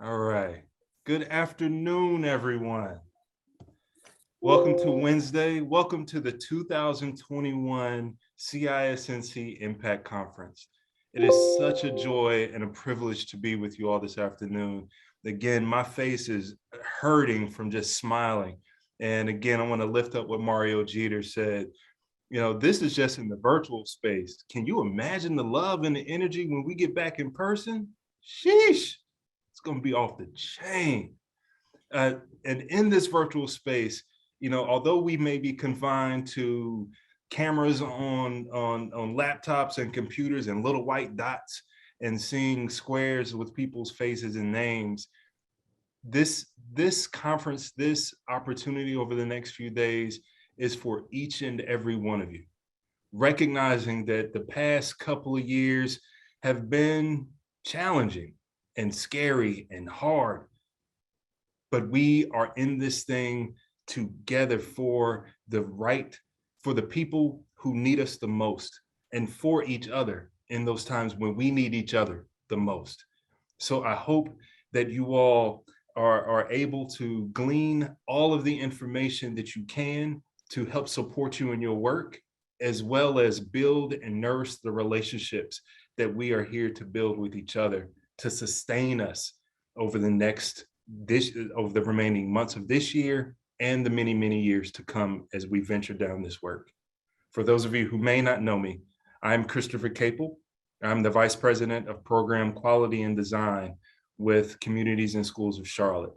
All right. Good afternoon, everyone. Welcome to Wednesday. Welcome to the 2021 CISNC Impact Conference. It is such a joy and a privilege to be with you all this afternoon. Again, my face is hurting from just smiling. And again, I want to lift up what Mario Jeter said. You know, this is just in the virtual space. Can you imagine the love and the energy when we get back in person? Sheesh, it's going to be off the chain. And in this virtual space, although we may be confined to cameras on laptops and computers and little white dots and seeing squares with people's faces and names, this conference, this opportunity over the next few days is for each and every one of you, recognizing that the past couple of years have been challenging and scary and hard, but we are in this thing together for the people who need us the most and for each other in those times when we need each other the most. So I hope that you all are able to glean all of the information that you can to help support you in your work, as well as build and nurse the relationships that we are here to build with each other to sustain us over the remaining months of this year and the many, many years to come as we venture down this work. For those of you who may not know me, I'm Christopher Capel. I'm the Vice President of Program Quality and Design with Communities and Schools of Charlotte.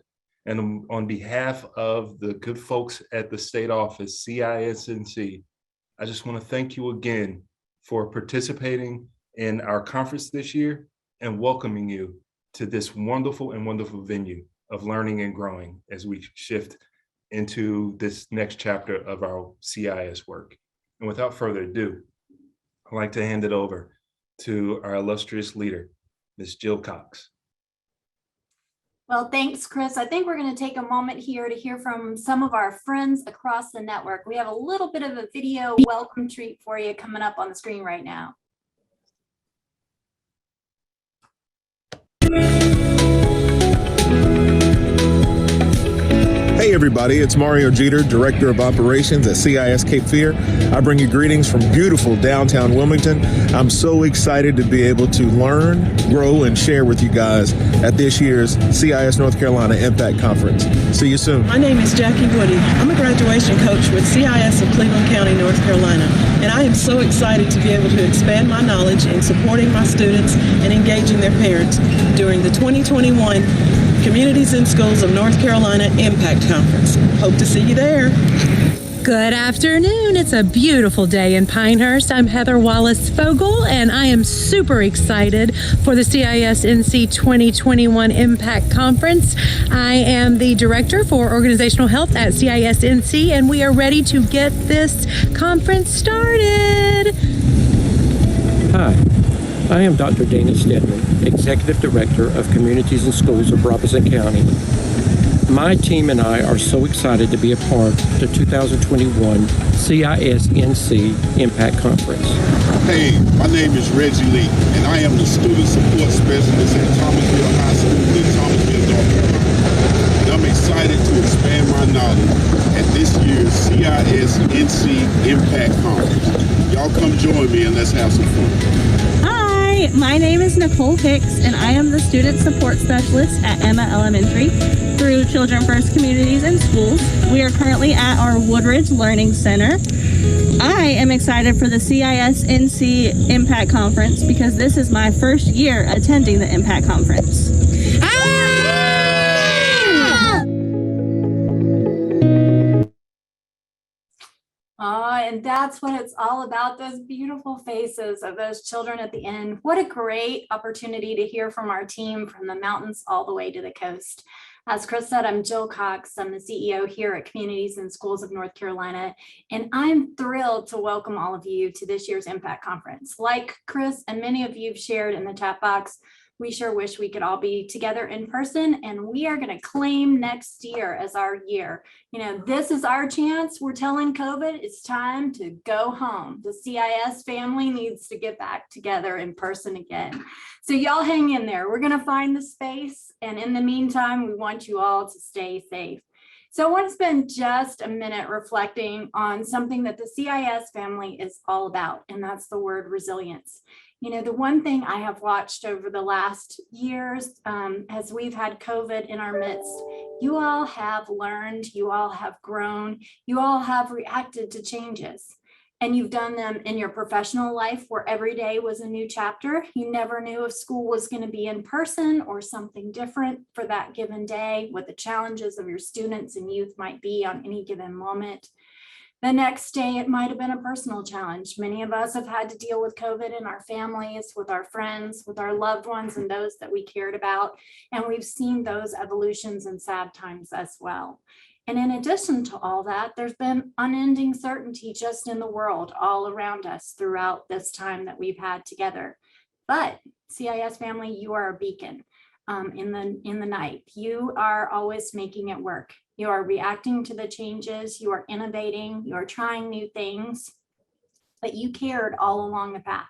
And on behalf of the good folks at the state office, CISNC, I just want to thank you again for participating in our conference this year and welcoming you to this wonderful venue of learning and growing as we shift into this next chapter of our CIS work. And without further ado, I'd like to hand it over to our illustrious leader, Ms. Jill Cox. Well, thanks, Chris. I think we're going to take a moment here to hear from some of our friends across the network. We have a little bit of a video welcome treat for you coming up on the screen right now. Hey everybody, it's Mario Jeter, Director of Operations at CIS Cape Fear. I bring you greetings from beautiful downtown Wilmington. I'm so excited to be able to learn, grow, and share with you guys at this year's CIS North Carolina Impact Conference. See you soon. My name is Jackie Woody. I'm a graduation coach with CIS of Cleveland County, North Carolina, and I am so excited to be able to expand my knowledge in supporting my students and engaging their parents during the 2021 Communities and Schools of North Carolina Impact Conference. Hope to see you there. Good afternoon. It's a beautiful day in Pinehurst. I'm Heather Wallace Fogel, and I am super excited for the CISNC 2021 Impact Conference. I am the Director for Organizational Health at CISNC, and we are ready to get this conference started. Hi. I am Dr. Dana Stedman, Executive Director of Communities and Schools of Robeson County. My team and I are so excited to be a part of the 2021 CISNC Impact Conference. Hey, my name is Reggie Lee, and I am the Student Support Specialist at Thomasville High School in Thomasville, North Carolina. And I'm excited to expand my knowledge at this year's CISNC Impact Conference. Y'all come join me and let's have some fun. My name is Nicole Hicks, and I am the Student Support Specialist at Emma Elementary through Children First Communities and Schools. We are currently at our Woodridge Learning Center. I am excited for the CISNC Impact Conference because this is my first year attending the Impact Conference. And that's what it's all about, those beautiful faces of those children at the end. What a great opportunity to hear from our team from the mountains all the way to the coast. As Chris said, I'm Jill Cox. I'm the CEO here at Communities and Schools of North Carolina, and I'm thrilled to welcome all of you to this year's Impact Conference. Like Chris and many of you have shared in the chat box, We sure wish we could all be together in person, and we are going to claim next year as our year. You know, this is our chance. We're telling COVID it's time to go home. The CIS family needs to get back together in person again. So y'all hang in there. We're going to find the space. And in the meantime, we want you all to stay safe. So I want to spend just a minute reflecting on something that the CIS family is all about, and that's the word resilience. You know, the one thing I have watched over the last years, as we've had COVID in our midst, you all have learned, you all have grown, you all have reacted to changes. And you've done them in your professional life where every day was a new chapter. You never knew if school was going to be in person or something different for that given day, what the challenges of your students and youth might be on any given moment. The next day, it might have been a personal challenge. Many of us have had to deal with COVID in our families, with our friends, with our loved ones, and those that we cared about. And we've seen those evolutions and sad times as well. And in addition to all that, there's been unending certainty just in the world all around us throughout this time that we've had together. But CIS family, you are a beacon in the night. You are always making it work. You are reacting to the changes, you are innovating, you are trying new things, but you cared all along the path.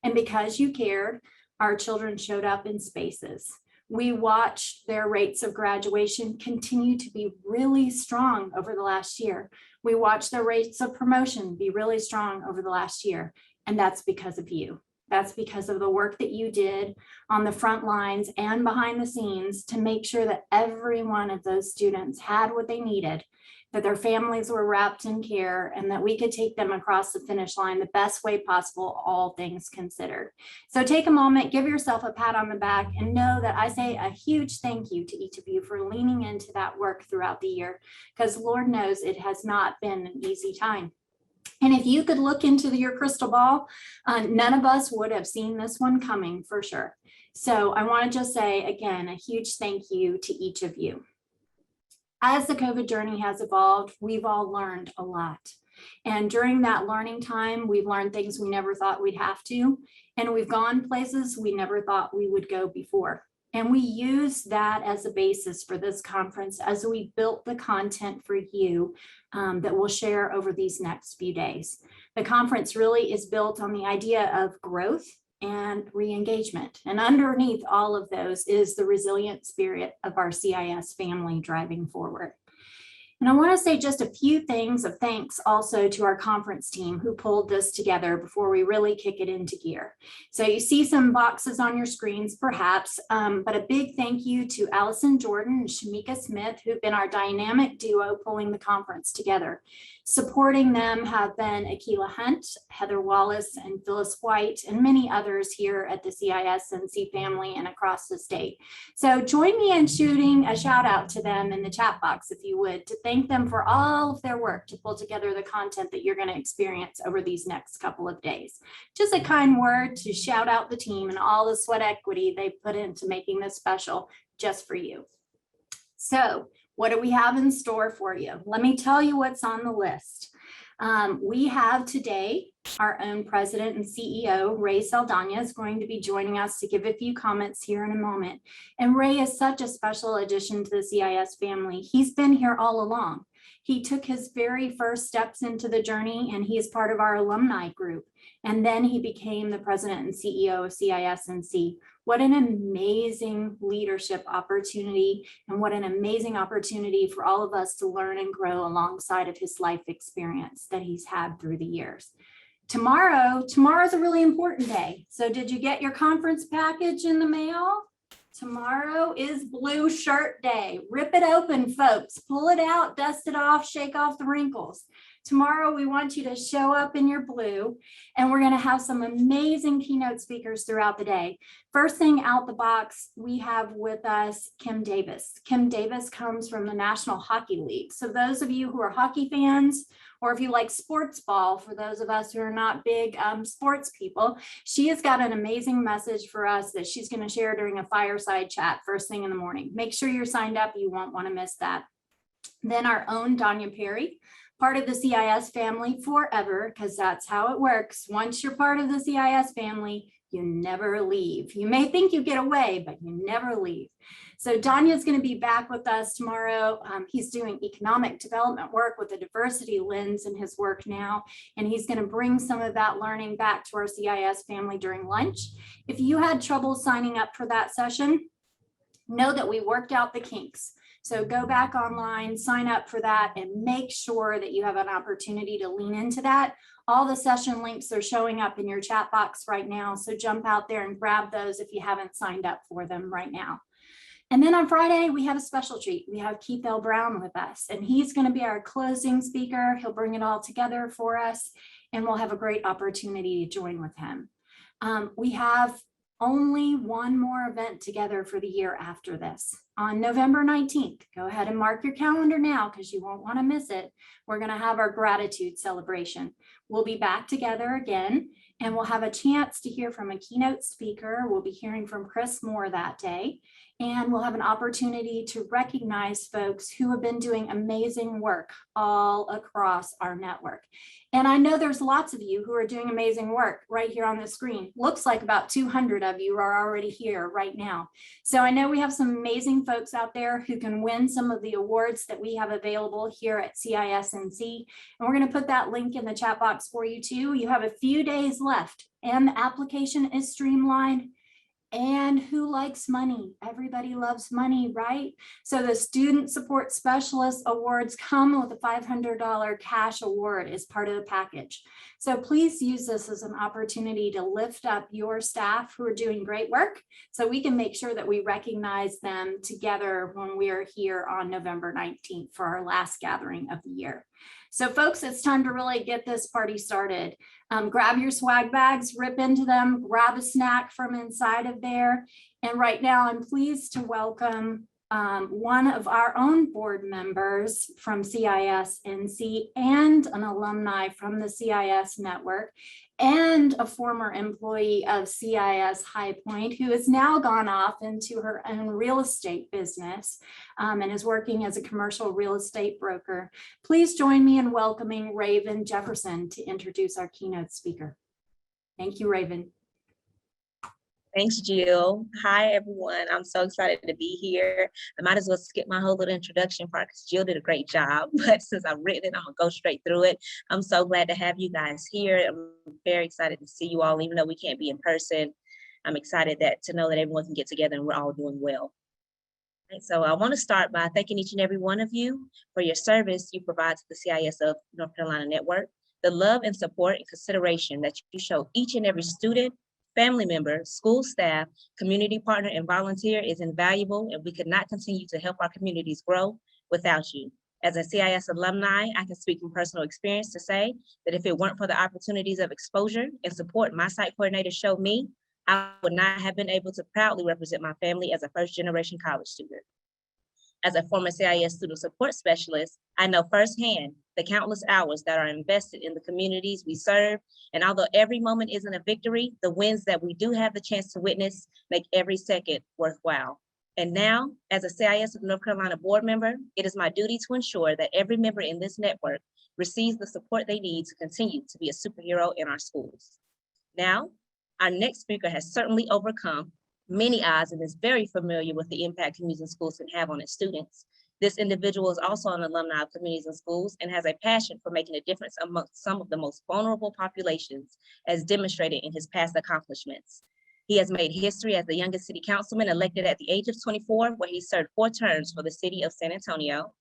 And because you cared, our children showed up in spaces. We watched their rates of graduation continue to be really strong over the last year. We watched their rates of promotion be really strong over the last year. And that's because of you. That's because of the work that you did on the front lines and behind the scenes to make sure that every one of those students had what they needed, that their families were wrapped in care, and that we could take them across the finish line the best way possible, all things considered. So take a moment, give yourself a pat on the back, and know that I say a huge thank you to each of you for leaning into that work throughout the year, because Lord knows it has not been an easy time. And if you could look into your crystal ball, none of us would have seen this one coming for sure. So I want to just say again, a huge thank you to each of you. As the COVID journey has evolved, we've all learned a lot. And during that learning time, we've learned things we never thought we'd have to. And we've gone places we never thought we would go before. And we use that as a basis for this conference as we built the content for you that we'll share over these next few days. The conference really is built on the idea of growth and re-engagement. And underneath all of those is the resilient spirit of our CIS family driving forward. And I want to say just a few things of thanks also to our conference team who pulled this together before we really kick it into gear. So you see some boxes on your screens, perhaps, but a big thank you to Allison Jordan and Shamika Smith, who've been our dynamic duo pulling the conference together. Supporting them have been Akila Hunt, Heather Wallace, and Phyllis White, and many others here at the CIS-NC family and across the state. So join me in shooting a shout out to them in the chat box, if you would, to thank them for all of their work to pull together the content that you're going to experience over these next couple of days. Just a kind word to shout out the team and all the sweat equity they put into making this special just for you. So what do we have in store for you? Let me tell you what's on the list. We have today our own president and CEO, Ray Saldana, is going to be joining us to give a few comments here in a moment. And Ray is such a special addition to the CIS family. He's been here all along. He took his very first steps into the journey, and he is part of our alumni group. And then he became the president and CEO of CIS-NC. What an amazing leadership opportunity, and what an amazing opportunity for all of us to learn and grow alongside of his life experience that he's had through the years. Tomorrow's a really important day. So did you get your conference package in the mail? Tomorrow is Blue Shirt Day. Rip it open, folks. Pull it out, dust it off, shake off the wrinkles. Tomorrow, we want you to show up in your blue, and we're going to have some amazing keynote speakers throughout the day. First thing out the box, we have with us Kim Davis. Kim Davis comes from the National Hockey League. So those of you who are hockey fans, or if you like sports ball, for those of us who are not big sports people, she has got an amazing message for us that she's going to share during a fireside chat first thing in the morning. Make sure you're signed up. You won't want to miss that. Then our own Danya Perry, part of the CIS family forever, because that's how it works. Once you're part of the CIS family, You never leave. You may think you get away, but you never leave. So Danya's going to be back with us tomorrow. He's doing economic development work with a diversity lens in his work now, and he's going to bring some of that learning back to our CIS family during lunch. If you had trouble signing up for that session, know that we worked out the kinks. So go back online, sign up for that, and make sure that you have an opportunity to lean into that. All the session links are showing up in your chat box right now. So jump out there and grab those if you haven't signed up for them right now. And then on Friday, we have a special treat. We have Keith L. Brown with us, and he's going to be our closing speaker. He'll bring it all together for us, and we'll have a great opportunity to join with him. We have only one more event together for the year after this. On November 19th, go ahead and mark your calendar now because you won't want to miss it. We're going to have our gratitude celebration. We'll be back together again, and we'll have a chance to hear from a keynote speaker. We'll be hearing from Chris Moore that day, and we'll have an opportunity to recognize folks who have been doing amazing work all across our network. And I know there's lots of you who are doing amazing work right here on the screen. Looks like about 200 of you are already here right now. So I know we have some amazing folks out there who can win some of the awards that we have available here at CISNC. And we're going to put that link in the chat box for you too. You have a few days left, and the application is streamlined. And who likes money? Everybody loves money, right? So the Student Support Specialist Awards come with a $500 cash award as part of the package. So please use this as an opportunity to lift up your staff who are doing great work so we can make sure that we recognize them together when we are here on November 19th for our last gathering of the year. So folks, it's time to really get this party started. Grab your swag bags, rip into them, grab a snack from inside of there. And right now I'm pleased to welcome one of our own board members from CISNC and an alumni from the CIS network and a former employee of CIS High Point who has now gone off into her own real estate business and is working as a commercial real estate broker. Please join me in welcoming Raven Jefferson to introduce our keynote speaker. Thank you, Raven. Thanks, Jill. Hi, everyone. I'm so excited to be here. I might as well skip my whole little introduction part because Jill did a great job. But since I've written it, I'm going to go straight through it. I'm so glad to have you guys here. I'm very excited to see you all, even though we can't be in person. I'm excited to know that everyone can get together and we're all doing well. And so I want to start by thanking each and every one of you for your service you provide to the CIS of North Carolina Network, the love and support and consideration that you show each and every student, family member, school staff, community partner, and volunteer is invaluable, and we could not continue to help our communities grow without you. As a CIS alumni, I can speak from personal experience to say that if it weren't for the opportunities of exposure and support my site coordinator showed me, I would not have been able to proudly represent my family as a first-generation college student. As a former CIS student support specialist, I know firsthand the countless hours that are invested in the communities we serve. And although every moment isn't a victory, the wins that we do have the chance to witness make every second worthwhile. And now, as a CIS of North Carolina board member, it is my duty to ensure that every member in this network receives the support they need to continue to be a superhero in our schools. Now, our next speaker has certainly overcome many odds and is very familiar with the impact communities and schools can have on its students. This individual is also an alumni of communities and schools and has a passion for making a difference amongst some of the most vulnerable populations, as demonstrated in his past accomplishments. He has made history as the youngest city councilman elected at the age of 24, where he served 4 terms for the city of San Antonio.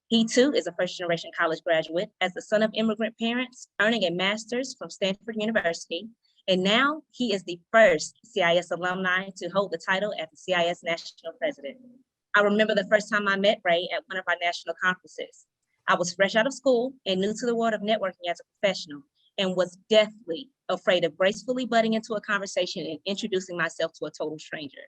He too is a first-generation college graduate as the son of immigrant parents, earning a master's from Stanford University. And now he is the first CIS alumni to hold the title as the CIS National President. I remember the first time I met Ray at one of our national conferences. I was fresh out of school and new to the world of networking as a professional and was deathly afraid of gracefully butting into a conversation and introducing myself to a total stranger.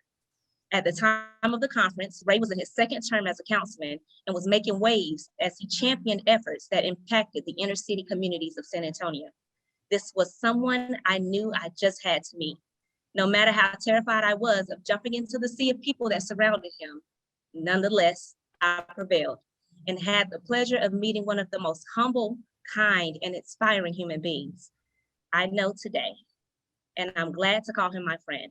At the time of the conference, Ray was in his 2nd term as a councilman and was making waves as he championed efforts that impacted the inner city communities of San Antonio. This was someone I knew I just had to meet. No matter how terrified I was of jumping into the sea of people that surrounded him, nonetheless, I prevailed and had the pleasure of meeting one of the most humble, kind, and inspiring human beings. I know today and I'm glad to call him my friend.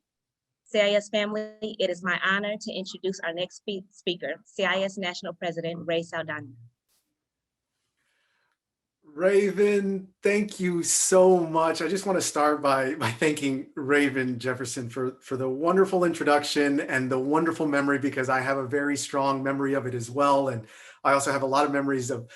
CIS family, it is my honor to introduce our next speaker, CIS National President Ray Saldana. Raven, thank you so much. I just want to start by thanking Raven Jefferson for the wonderful introduction and the wonderful memory, because I have a very strong memory of it as well. And I also have a lot of memories of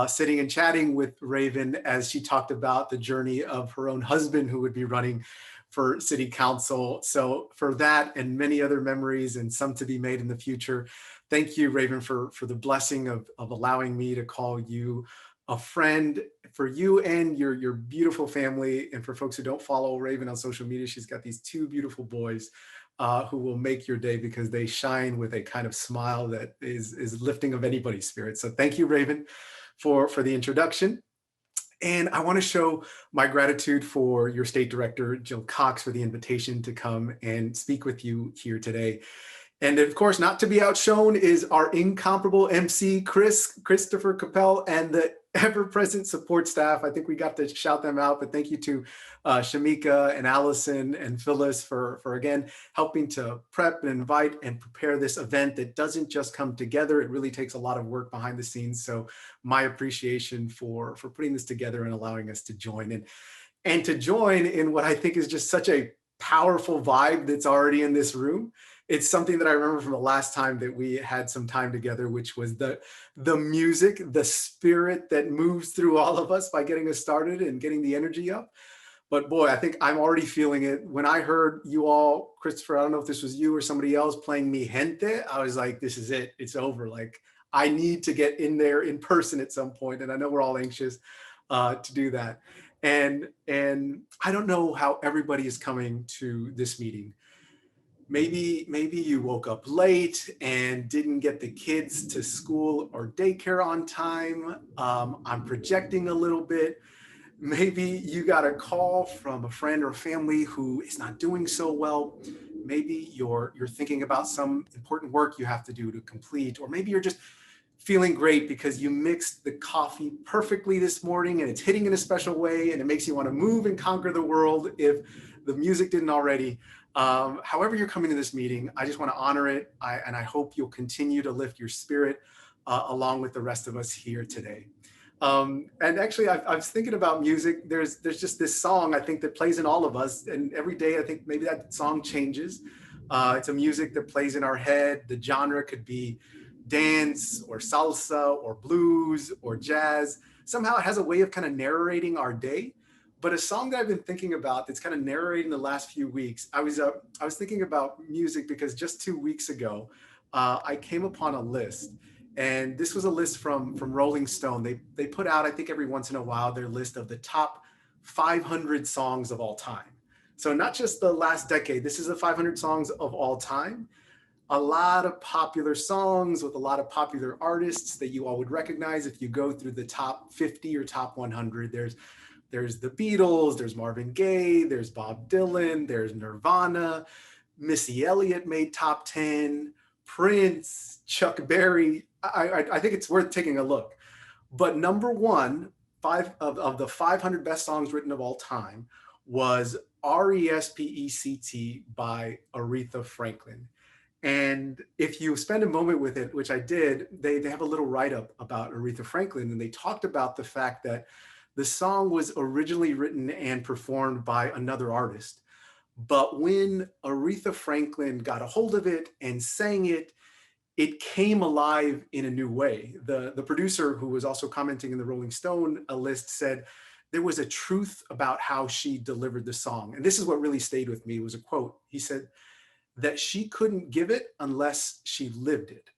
sitting and chatting with Raven as she talked about the journey of her own husband who would be running for city council. So for that and many other memories, and some to be made in the future, thank you, Raven, for the blessing of allowing me to call you a friend. For you and your beautiful family, and for folks who don't follow Raven on social media, she's got these two beautiful boys who will make your day, because they shine with a kind of smile that is lifting of anybody's spirit. So thank you, Raven, for the introduction. And I want to show my gratitude for your state director, Jill Cox, for the invitation to come and speak with you here today. And of course, not to be outshone is our incomparable MC, Christopher Capel, and the ever-present support staff. I think we got to shout them out, but thank you to Shamika and Allison and Phyllis for again, helping to prep and invite and prepare this event that doesn't just come together. It really takes a lot of work behind the scenes. So my appreciation for putting this together and allowing us to join in, and to join in what I think is just such a powerful vibe that's already in this room. It's something that I remember from the last time that we had some time together, which was the music, the spirit that moves through all of us by getting us started and getting the energy up. But boy, I think I'm already feeling it. When I heard you all, Christopher, I don't know if this was you or somebody else playing Mi Gente, I was like, this is it, it's over. Like, I need to get in there in person at some point. And I know we're all anxious to do that. And I don't know how everybody is coming to this meeting. Maybe you woke up late and didn't get the kids to school or daycare on time. I'm projecting a little bit. Maybe you got a call from a friend or family who is not doing so well. Maybe you're thinking about some important work you have to do to complete, or maybe you're just feeling great because you mixed the coffee perfectly this morning and it's hitting in a special way and it makes you want to move and conquer the world if the music didn't already. However you're coming to this meeting, I just want to honor it. And I hope you'll continue to lift your spirit along with the rest of us here today. And actually, I was thinking about music. There's just this song, I think, that plays in all of us. And every day, I think maybe that song changes. It's a music that plays in our head. The genre could be dance or salsa or blues or jazz. Somehow it has a way of kind of narrating our day. But a song that I've been thinking about that's kind of narrating the last few weeks, I was thinking about music because just 2 weeks ago, I came upon a list. And this was a list from Rolling Stone. They put out, I think every once in a while, their list of the top 500 songs of all time. So not just the last decade, this is the 500 songs of all time. A lot of popular songs with a lot of popular artists that you all would recognize if you go through the top 50 or top 100. There's the Beatles, there's Marvin Gaye, there's Bob Dylan, there's Nirvana, Missy Elliott made top 10, Prince, Chuck Berry. I think it's worth taking a look. But number one, of the 500 best songs written of all time was R.E.S.P.E.C.T. by Aretha Franklin. And if you spend a moment with it, which I did, they have a little write-up about Aretha Franklin, and they talked about the fact that the song was originally written and performed by another artist. But when Aretha Franklin got a hold of it and sang it, it came alive in a new way. The producer, who was also commenting in the Rolling Stone list, said there was a truth about how she delivered the song. And this is what really stayed with me. It was a quote. He said that she couldn't give it unless she lived it.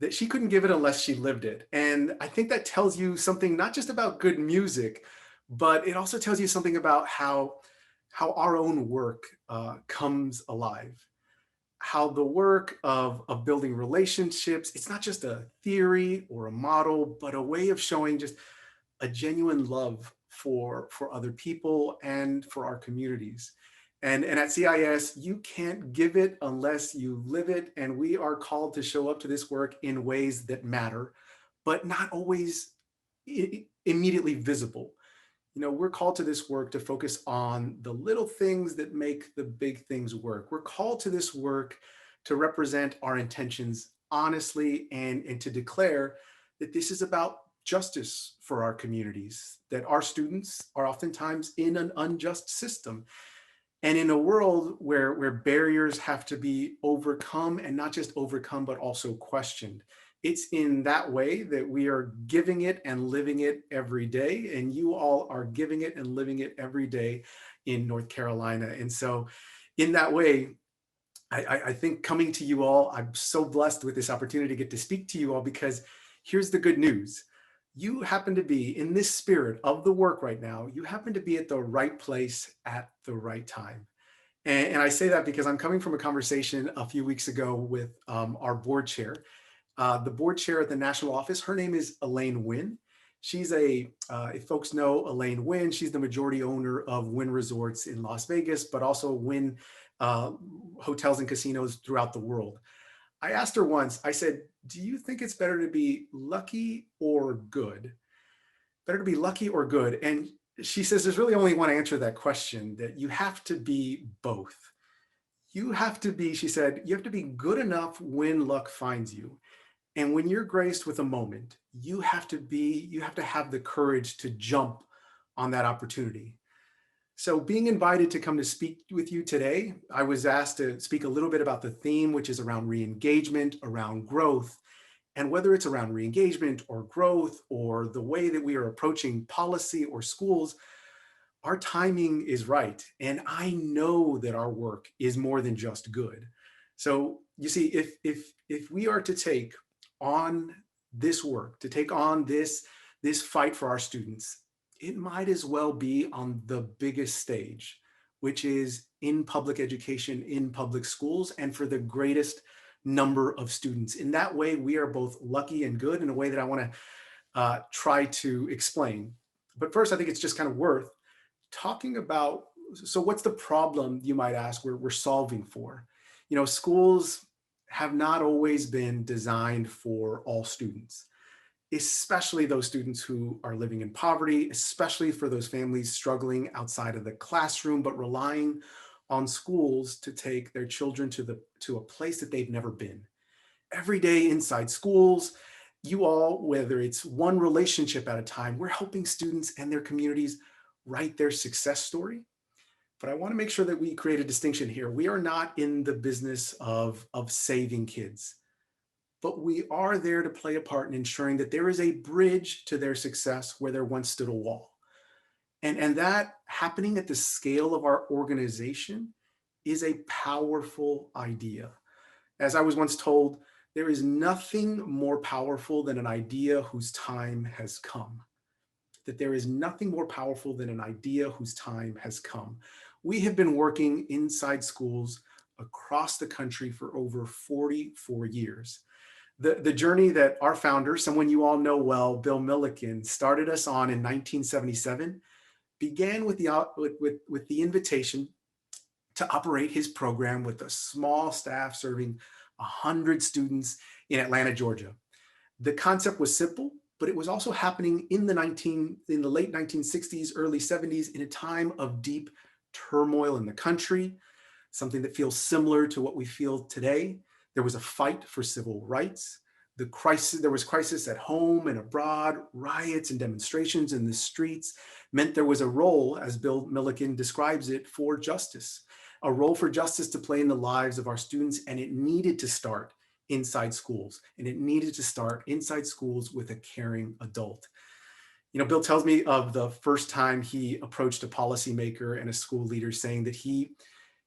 That she couldn't give it unless she lived it. And I think that tells you something not just about good music, but it also tells you something about how our own work comes alive. How the work of building relationships, it's not just a theory or a model, but a way of showing just a genuine love for other people and for our communities. And at CIS, you can't give it unless you live it. And we are called to show up to this work in ways that matter, but not always immediately visible. we're called to this work to focus on the little things that make the big things work. We're called to this work to represent our intentions honestly and to declare that this is about justice for our communities, that our students are oftentimes in an unjust system. And in a world where barriers have to be overcome, and not just overcome, but also questioned. It's in that way that we are giving it and living it every day. And you all are giving it and living it every day in North Carolina. And so in that way, I think coming to you all, I'm so blessed with this opportunity to get to speak to you all, because here's the good news. You happen to be in this spirit of the work right now. You happen to be at the right place at the right time. And I say that because I'm coming from a conversation a few weeks ago with our board chair. The board chair at the national office, her name is Elaine Wynn. She's if folks know Elaine Wynn, she's the majority owner of Wynn Resorts in Las Vegas, but also Wynn hotels and casinos throughout the world. I asked her once, I said, do you think it's better to be lucky or good? Better to be lucky or good? And she says, there's really only one answer to that question, that you have to be both. You have to be, she said, you have to be good enough when luck finds you. And when you're graced with a moment, you have to have the courage to jump on that opportunity. So being invited to come to speak with you today, I was asked to speak a little bit about the theme, which is around re-engagement, around growth. And whether it's around re-engagement or growth or the way that we are approaching policy or schools, our timing is right. And I know that our work is more than just good. So you see, if we are to take on this work, to take on this fight for our students, it might as well be on the biggest stage, which is in public education, in public schools, and for the greatest number of students. In that way, we are both lucky and good, in a way that I want to try to explain. But first, I think it's just kind of worth talking about, so what's the problem, you might ask, we're solving for? Schools have not always been designed for all students, especially those students who are living in poverty, especially for those families struggling outside of the classroom, but relying on schools to take their children to a place that they've never been. Every day inside schools, you all, whether it's one relationship at a time, we're helping students and their communities write their success story. But I want to make sure that we create a distinction here. We are not in the business of saving kids, but we are there to play a part in ensuring that there is a bridge to their success where there once stood a wall. And that happening at the scale of our organization is a powerful idea. As I was once told, there is nothing more powerful than an idea whose time has come. That there is nothing more powerful than an idea whose time has come. We have been working inside schools across the country for over 44 years. The journey that our founder, someone you all know well, Bill Milliken, started us on in 1977, began with the invitation to operate his program with a small staff serving 100 students in Atlanta, Georgia. The concept was simple, but it was also happening in the late 1960s, early 70s, in a time of deep turmoil in the country, something that feels similar to what we feel today. There was a fight for civil rights. There was crisis at home and abroad. Riots and demonstrations in the streets meant there was a role, as Bill Milliken describes it, for justice, a role for justice to play in the lives of our students, and it needed to start inside schools, and it needed to start inside schools with a caring adult. Bill tells me of the first time he approached a policymaker and a school leader saying that he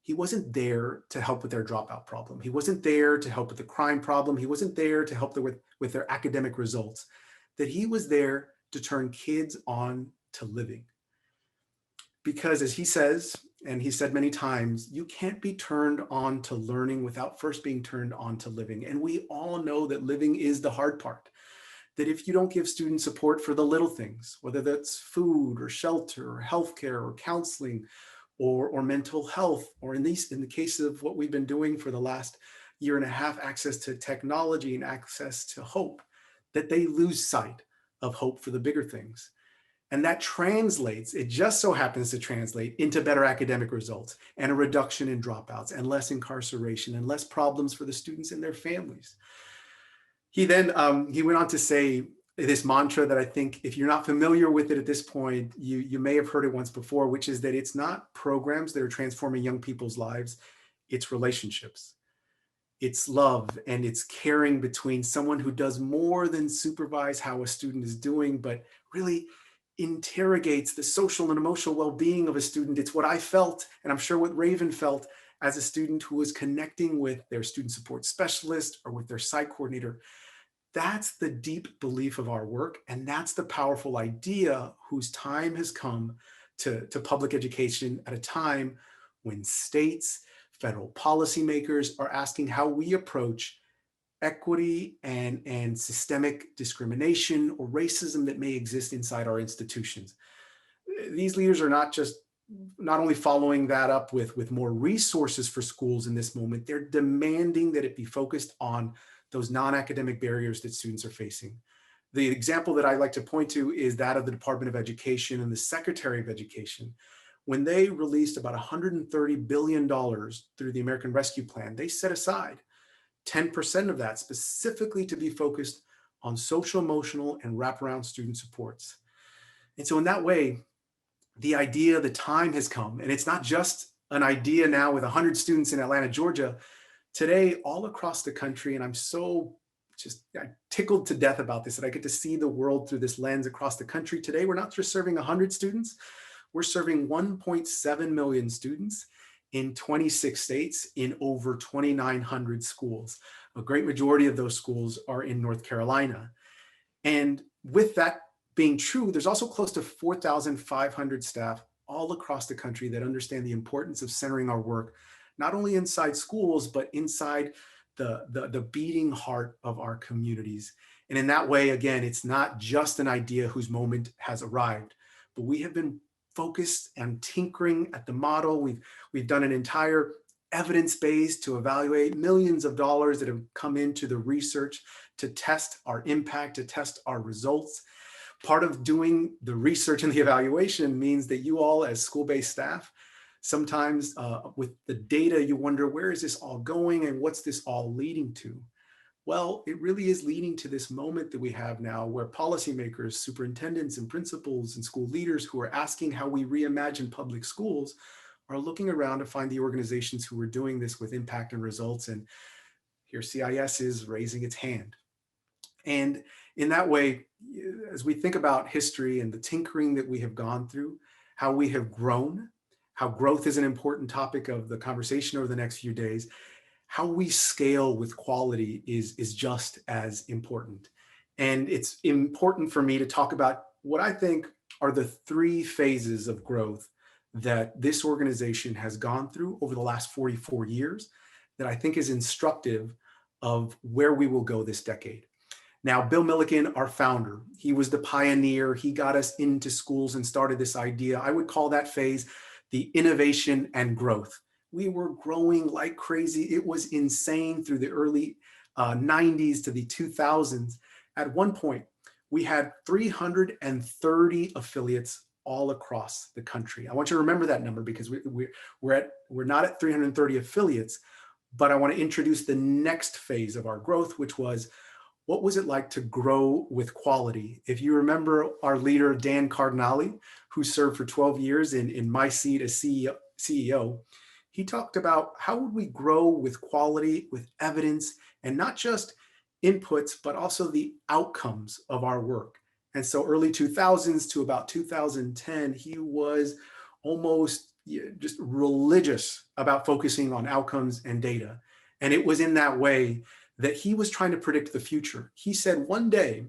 wasn't there to help with their dropout problem. He wasn't there to help with the crime problem. He wasn't there to help with their academic results, that he was there to turn kids on to living. Because as he says, and he said many times, you can't be turned on to learning without first being turned on to living. And we all know that living is the hard part. That if you don't give students support for the little things, whether that's food or shelter or healthcare or counseling or mental health, or in the case of what we've been doing for the last year and a half, access to technology and access to hope, that they lose sight of hope for the bigger things. And that translates, it just so happens to translate into better academic results and a reduction in dropouts and less incarceration and less problems for the students and their families. He then, he went on to say this mantra that I think if you're not familiar with it at this point, you may have heard it once before, which is that it's not programs that are transforming young people's lives, it's relationships. It's love and it's caring between someone who does more than supervise how a student is doing, but really interrogates the social and emotional well-being of a student. It's what I felt, and I'm sure what Raven felt as a student who was connecting with their student support specialist or with their psych coordinator. That's the deep belief of our work, and that's the powerful idea whose time has come to public education at a time when states, federal policymakers are asking how we approach equity and systemic discrimination or racism that may exist inside our institutions. These leaders are not only following that up with more resources for schools in this moment, they're demanding that it be focused on those non-academic barriers that students are facing. The example that I like to point to is that of the Department of Education and the Secretary of Education. When they released about $130 billion through the American Rescue Plan, they set aside 10% of that specifically to be focused on social, emotional, and wraparound student supports. And so in that way, the idea, the time has come, and it's not just an idea now with 100 students in Atlanta, Georgia. Today, all across the country, and I'm so I'm tickled to death about this, that I get to see the world through this lens across the country. Today, we're not just serving 100 students, we're serving 1.7 million students in 26 states in over 2,900 schools. A great majority of those schools are in North Carolina. And with that being true, there's also close to 4,500 staff all across the country that understand the importance of centering our work, not only inside schools, but inside the beating heart of our communities. And in that way, again, it's not just an idea whose moment has arrived, but we have been focused and tinkering at the model. We've done an entire evidence base to evaluate millions of dollars that have come into the research to test our impact, to test our results. Part of doing the research and the evaluation means that you all as school-based staff, sometimes with the data, you wonder, where is this all going and what's this all leading to? Well, it really is leading to this moment that we have now where policymakers, superintendents and principals and school leaders who are asking how we reimagine public schools are looking around to find the organizations who are doing this with impact and results. And here CIS is raising its hand. And in that way, as we think about history and the tinkering that we have gone through, how we have grown, how growth is an important topic of the conversation over the next few days, how we scale with quality is just as important. And it's important for me to talk about what I think are the three phases of growth that this organization has gone through over the last 44 years that I think is instructive of where we will go this decade. Now, Bill Milliken, our founder, he was the pioneer. He got us into schools and started this idea. I would call that phase the innovation and growth. We were growing like crazy. It was insane through the early 90s to the 2000s. At one point, we had 330 affiliates all across the country. I want you to remember that number because we're not at 330 affiliates, but I want to introduce the next phase of our growth, which was, what was it like to grow with quality? If you remember our leader, Dan Cardinale, who served for 12 years in my seat as CEO, he talked about how would we grow with quality, with evidence, and not just inputs, but also the outcomes of our work. And so early 2000s to about 2010, he was almost just religious about focusing on outcomes and data. And it was in that way that he was trying to predict the future. He said one day,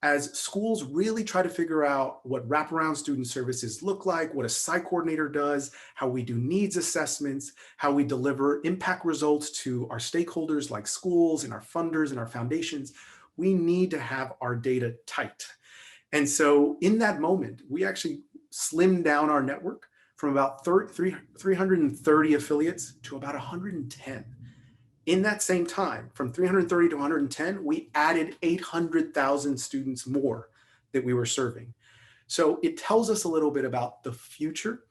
as schools really try to figure out what wraparound student services look like, what a psych coordinator does, how we do needs assessments, how we deliver impact results to our stakeholders like schools and our funders and our foundations, we need to have our data tight. And so in that moment, we actually slimmed down our network from about 330 affiliates to about 110. In that same time, from 330 to 110, we added 800,000 students more that we were serving. So it tells us a little bit about the future.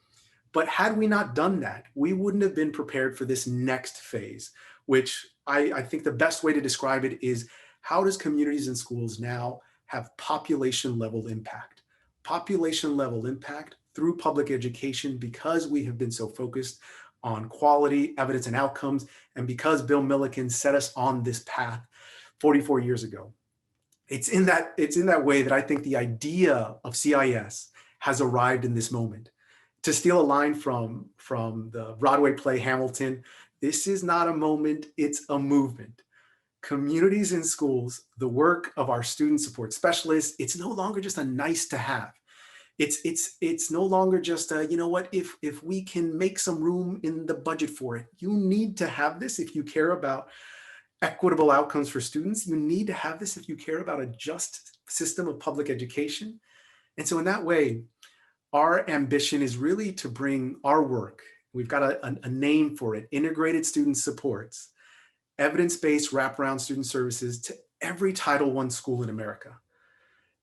But had we not done that, we wouldn't have been prepared for this next phase, which I think the best way to describe it is, how does communities and schools now have population level impact? Population level impact through public education, because we have been so focused on quality, evidence, and outcomes, and because Bill Milliken set us on this path 44 years ago. It's in that way that I think the idea of CIS has arrived in this moment. To steal a line from the Broadway play Hamilton, this is not a moment, it's a movement. Communities and schools, the work of our student support specialists, it's no longer just a nice to have. It's no longer just a, you know what, if we can make some room in the budget for it, you need to have this if you care about equitable outcomes for students. You need to have this if you care about a just system of public education. And so in that way, our ambition is really to bring our work, we've got a name for it, integrated student supports, evidence-based wraparound student services to every Title I school in America.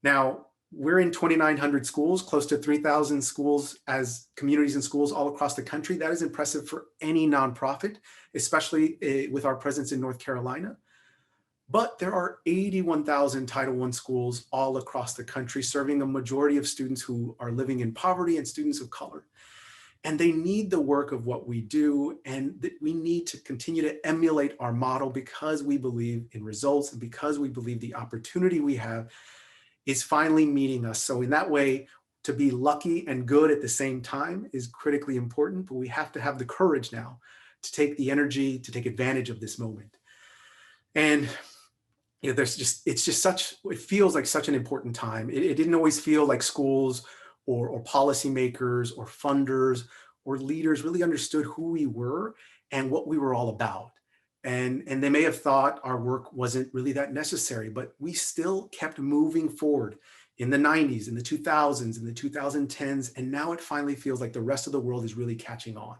Now, we're in 2,900 schools, close to 3,000 schools as communities and schools all across the country. That is impressive for any nonprofit, especially with our presence in North Carolina. But there are 81,000 Title I schools all across the country, serving a majority of students who are living in poverty and students of color. And they need the work of what we do, and we need to continue to emulate our model because we believe in results and because we believe the opportunity we have is finally meeting us. So in that way, to be lucky and good at the same time is critically important, but we have to have the courage now to take the energy, to take advantage of this moment. And you know, it feels like such an important time. It didn't always feel like schools or policymakers or funders or leaders really understood who we were and what we were all about. And they may have thought our work wasn't really that necessary, but we still kept moving forward in the 90s, in the 2000s, in the 2010s, and now it finally feels like the rest of the world is really catching on.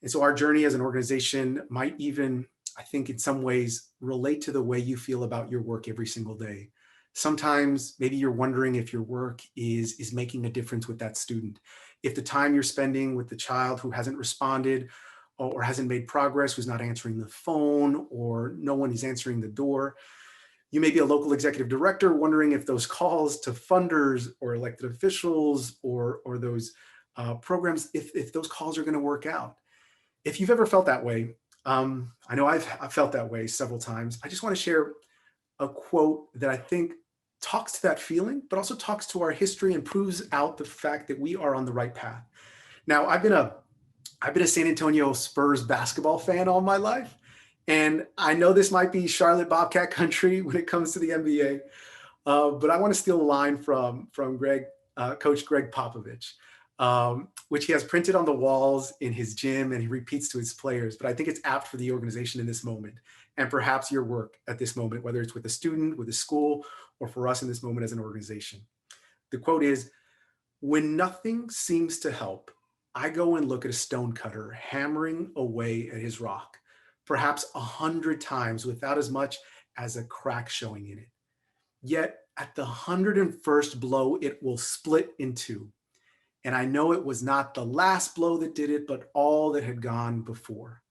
And so our journey as an organization might even, I think in some ways, relate to the way you feel about your work every single day. Sometimes maybe you're wondering if your work is making a difference with that student. If the time you're spending with the child who hasn't responded or hasn't made progress, who's not answering the phone, or no one is answering the door. You may be a local executive director wondering if those calls to funders or elected officials or those programs, if those calls are going to work out. If you've ever felt that way, I know I've felt that way several times. I just want to share a quote that I think talks to that feeling, but also talks to our history and proves out the fact that we are on the right path. Now, I've been a San Antonio Spurs basketball fan all my life. And I know this might be Charlotte Bobcat country when it comes to the NBA, but I want to steal a line from Coach Greg Popovich, which he has printed on the walls in his gym and he repeats to his players. But I think it's apt for the organization in this moment, and perhaps your work at this moment, whether it's with a student, with a school, or for us in this moment as an organization. The quote is, "When nothing seems to help, I go and look at a stonecutter hammering away at his rock, perhaps 100 times without as much as a crack showing in it. Yet at the 101st blow, it will split in two. And I know it was not the last blow that did it, but all that had gone before."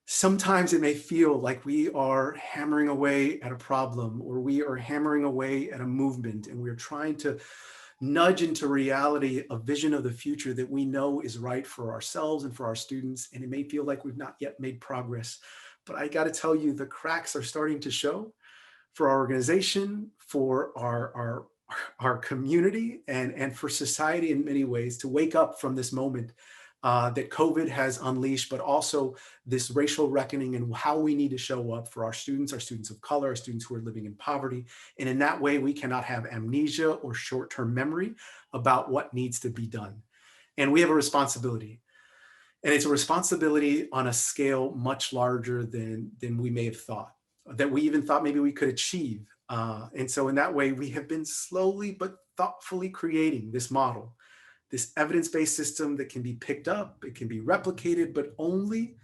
Sometimes it may feel like we are hammering away at a problem, or we are hammering away at a movement, and we're trying to nudge into reality a vision of the future that we know is right for ourselves and for our students. And it may feel like we've not yet made progress, but I got to tell you, the cracks are starting to show for our organization, for our community, and for society in many ways, to wake up from this moment that COVID has unleashed, but also this racial reckoning and how we need to show up for our students of color, our students who are living in poverty. And in that way, we cannot have amnesia or short-term memory about what needs to be done. And we have a responsibility. And it's a responsibility on a scale much larger than we may have thought, that we even thought maybe we could achieve. And so in that way, we have been slowly but thoughtfully creating this model, this evidence-based system that can be picked up, it can be replicated, but only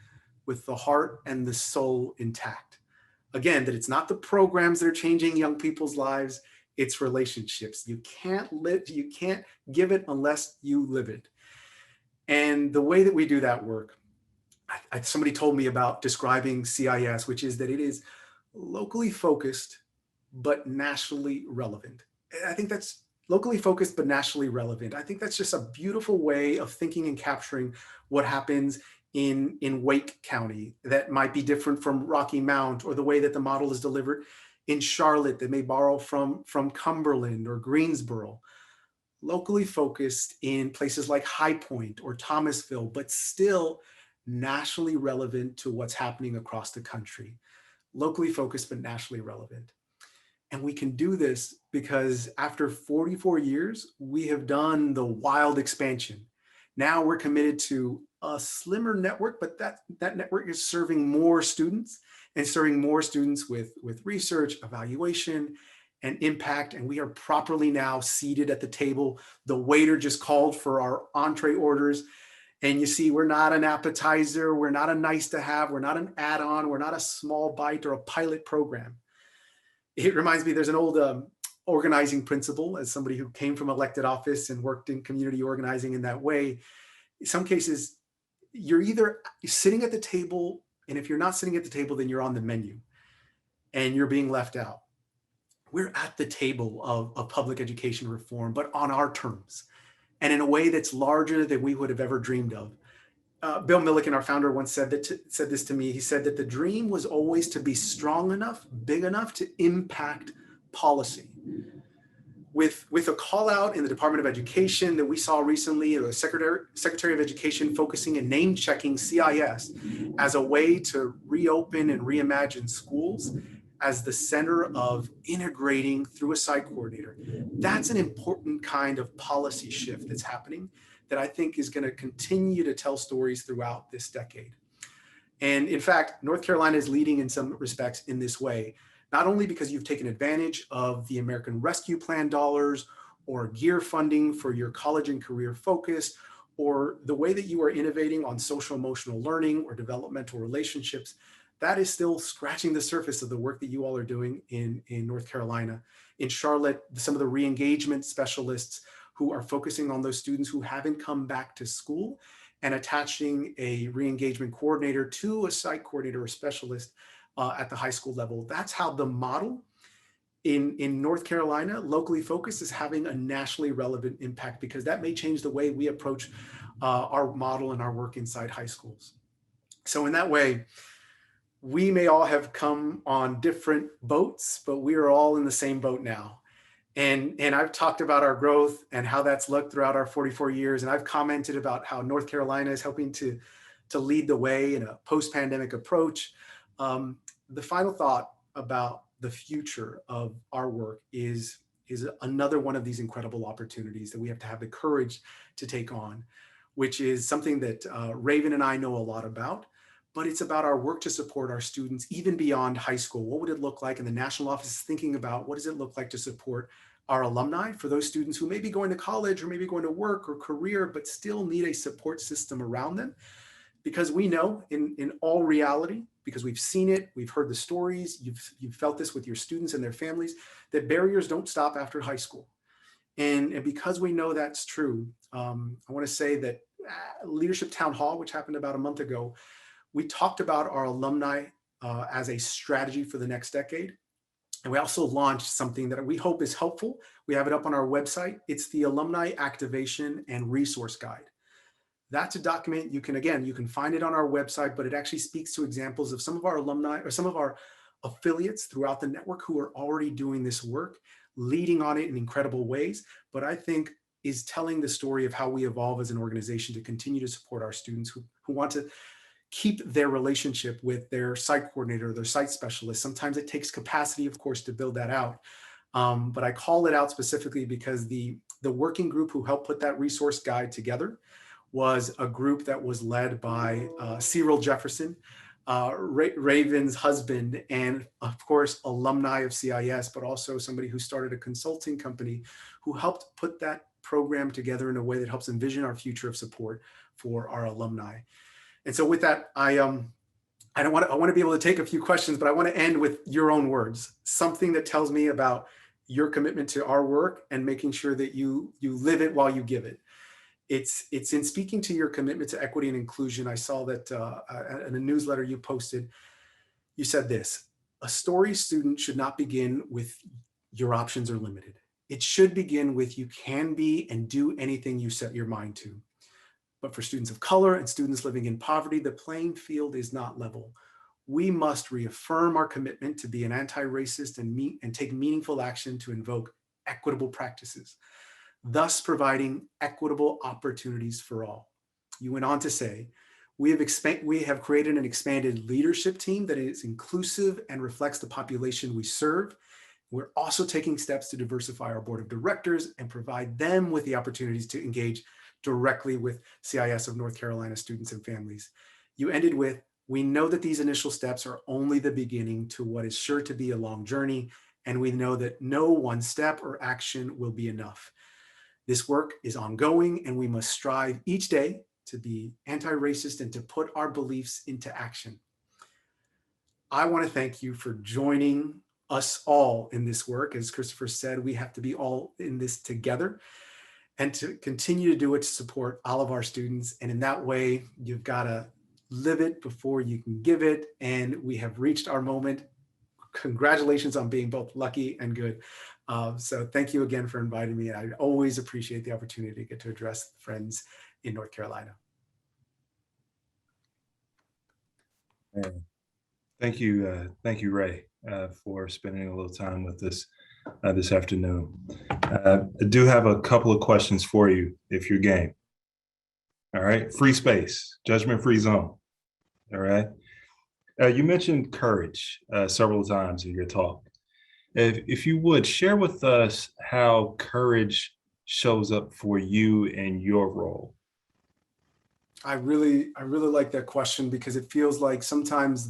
with the heart and the soul intact. Again, that it's not the programs that are changing young people's lives, it's relationships. You can't give it unless you live it. And the way that we do that work, somebody told me about describing CIS, which is that it is locally focused, but nationally relevant. I think that's locally focused, but nationally relevant. I think that's just a beautiful way of thinking and capturing what happens in Wake County that might be different from Rocky Mount, or the way that the model is delivered in Charlotte that may borrow from Cumberland or Greensboro. Locally focused in places like High Point or Thomasville, but still nationally relevant to what's happening across the country. Locally focused, but nationally relevant. And we can do this because after 44 years, we have done the wild expansion. Now we're committed to a slimmer network, but that network is serving more students and serving more students with research, evaluation, and impact. And we are properly now seated at the table. The waiter just called for our entree orders. And you see, we're not an appetizer. We're not a nice to have. We're not an add-on. We're not a small bite or a pilot program. It reminds me, there's an old organizing principle, as somebody who came from elected office and worked in community organizing in that way. In some cases, you're either sitting at the table, and if you're not sitting at the table, then you're on the menu and you're being left out. We're at the table of public education reform, but on our terms and in a way that's larger than we would have ever dreamed of. Bill Milliken, our founder, once said this to me. He said that the dream was always to be strong enough, big enough to impact policy. With a call out in the Department of Education that we saw recently, the Secretary of Education focusing and name checking CIS as a way to reopen and reimagine schools as the center of integrating through a site coordinator. That's an important kind of policy shift that's happening that I think is going to continue to tell stories throughout this decade. And in fact, North Carolina is leading in some respects in this way, not only because you've taken advantage of the American Rescue Plan dollars or GEAR funding for your college and career focus, or the way that you are innovating on social emotional learning or developmental relationships. That is still scratching the surface of the work that you all are doing in North Carolina. In Charlotte, some of the re-engagement specialists who are focusing on those students who haven't come back to school and attaching a re-engagement coordinator to a site coordinator or specialist at the high school level. That's how the model in North Carolina, locally focused, is having a nationally relevant impact, because that may change the way we approach our model and our work inside high schools. So in that way, we may all have come on different boats, but we are all in the same boat now. And I've talked about our growth and how that's looked throughout our 44 years. And I've commented about how North Carolina is helping to lead the way in a post-pandemic approach. The final thought about the future of our work is another one of these incredible opportunities that we have to have the courage to take on, which is something that Raven and I know a lot about. But it's about our work to support our students even beyond high school. What would it look like? And the national office is thinking about what does it look like to support our alumni, for those students who may be going to college or maybe going to work or career, but still need a support system around them. Because we know in all reality, because we've seen it, we've heard the stories, you've felt this with your students and their families, that barriers don't stop after high school. And because we know that's true, I want to say that Leadership Town Hall, which happened about a month ago, we talked about our alumni as a strategy for the next decade. And we also launched something that we hope is helpful. We have it up on our website. It's the Alumni Activation and Resource Guide. That's a document you can find it on our website, but it actually speaks to examples of some of our alumni or some of our affiliates throughout the network who are already doing this work, leading on it in incredible ways, but I think is telling the story of how we evolve as an organization to continue to support our students who want to keep their relationship with their site coordinator, their site specialist. Sometimes it takes capacity, of course, to build that out. But I call it out specifically because the working group who helped put that resource guide together was a group that was led by Cyril Jefferson, Raven's husband, and of course, alumni of CIS, but also somebody who started a consulting company who helped put that program together in a way that helps envision our future of support for our alumni. And so with that, I want to be able to take a few questions, but I want to end with your own words, something that tells me about your commitment to our work and making sure that you live it while you give it. It's in speaking to your commitment to equity and inclusion. I saw that in a newsletter you posted, you said this: a story student should not begin with your options are limited. It should begin with you can be and do anything you set your mind to. But for students of color and students living in poverty, the playing field is not level. We must reaffirm our commitment to be an anti-racist and take meaningful action to invoke equitable practices, thus providing equitable opportunities for all. You went on to say, we have created an expanded leadership team that is inclusive and reflects the population we serve. We're also taking steps to diversify our board of directors and provide them with the opportunities to engage directly with CIS of North Carolina students and families. You ended with, we know that these initial steps are only the beginning to what is sure to be a long journey, and we know that no one step or action will be enough. This work is ongoing, and we must strive each day to be anti-racist and to put our beliefs into action. I want to thank you for joining us all in this work. As Christopher said, we have to be all in this together and to continue to do it to support all of our students. And in that way, you've got to live it before you can give it. And we have reached our moment. Congratulations on being both lucky and good. So thank you again for inviting me. I always appreciate the opportunity to get to address friends in North Carolina. Thank you, Ray, for spending a little time with us this afternoon. I do have a couple of questions for you, if you're game. All right, free space, judgment-free zone. All right. You mentioned courage several times in your talk. If you would share with us how courage shows up for you in your role. I really like that question because it feels like sometimes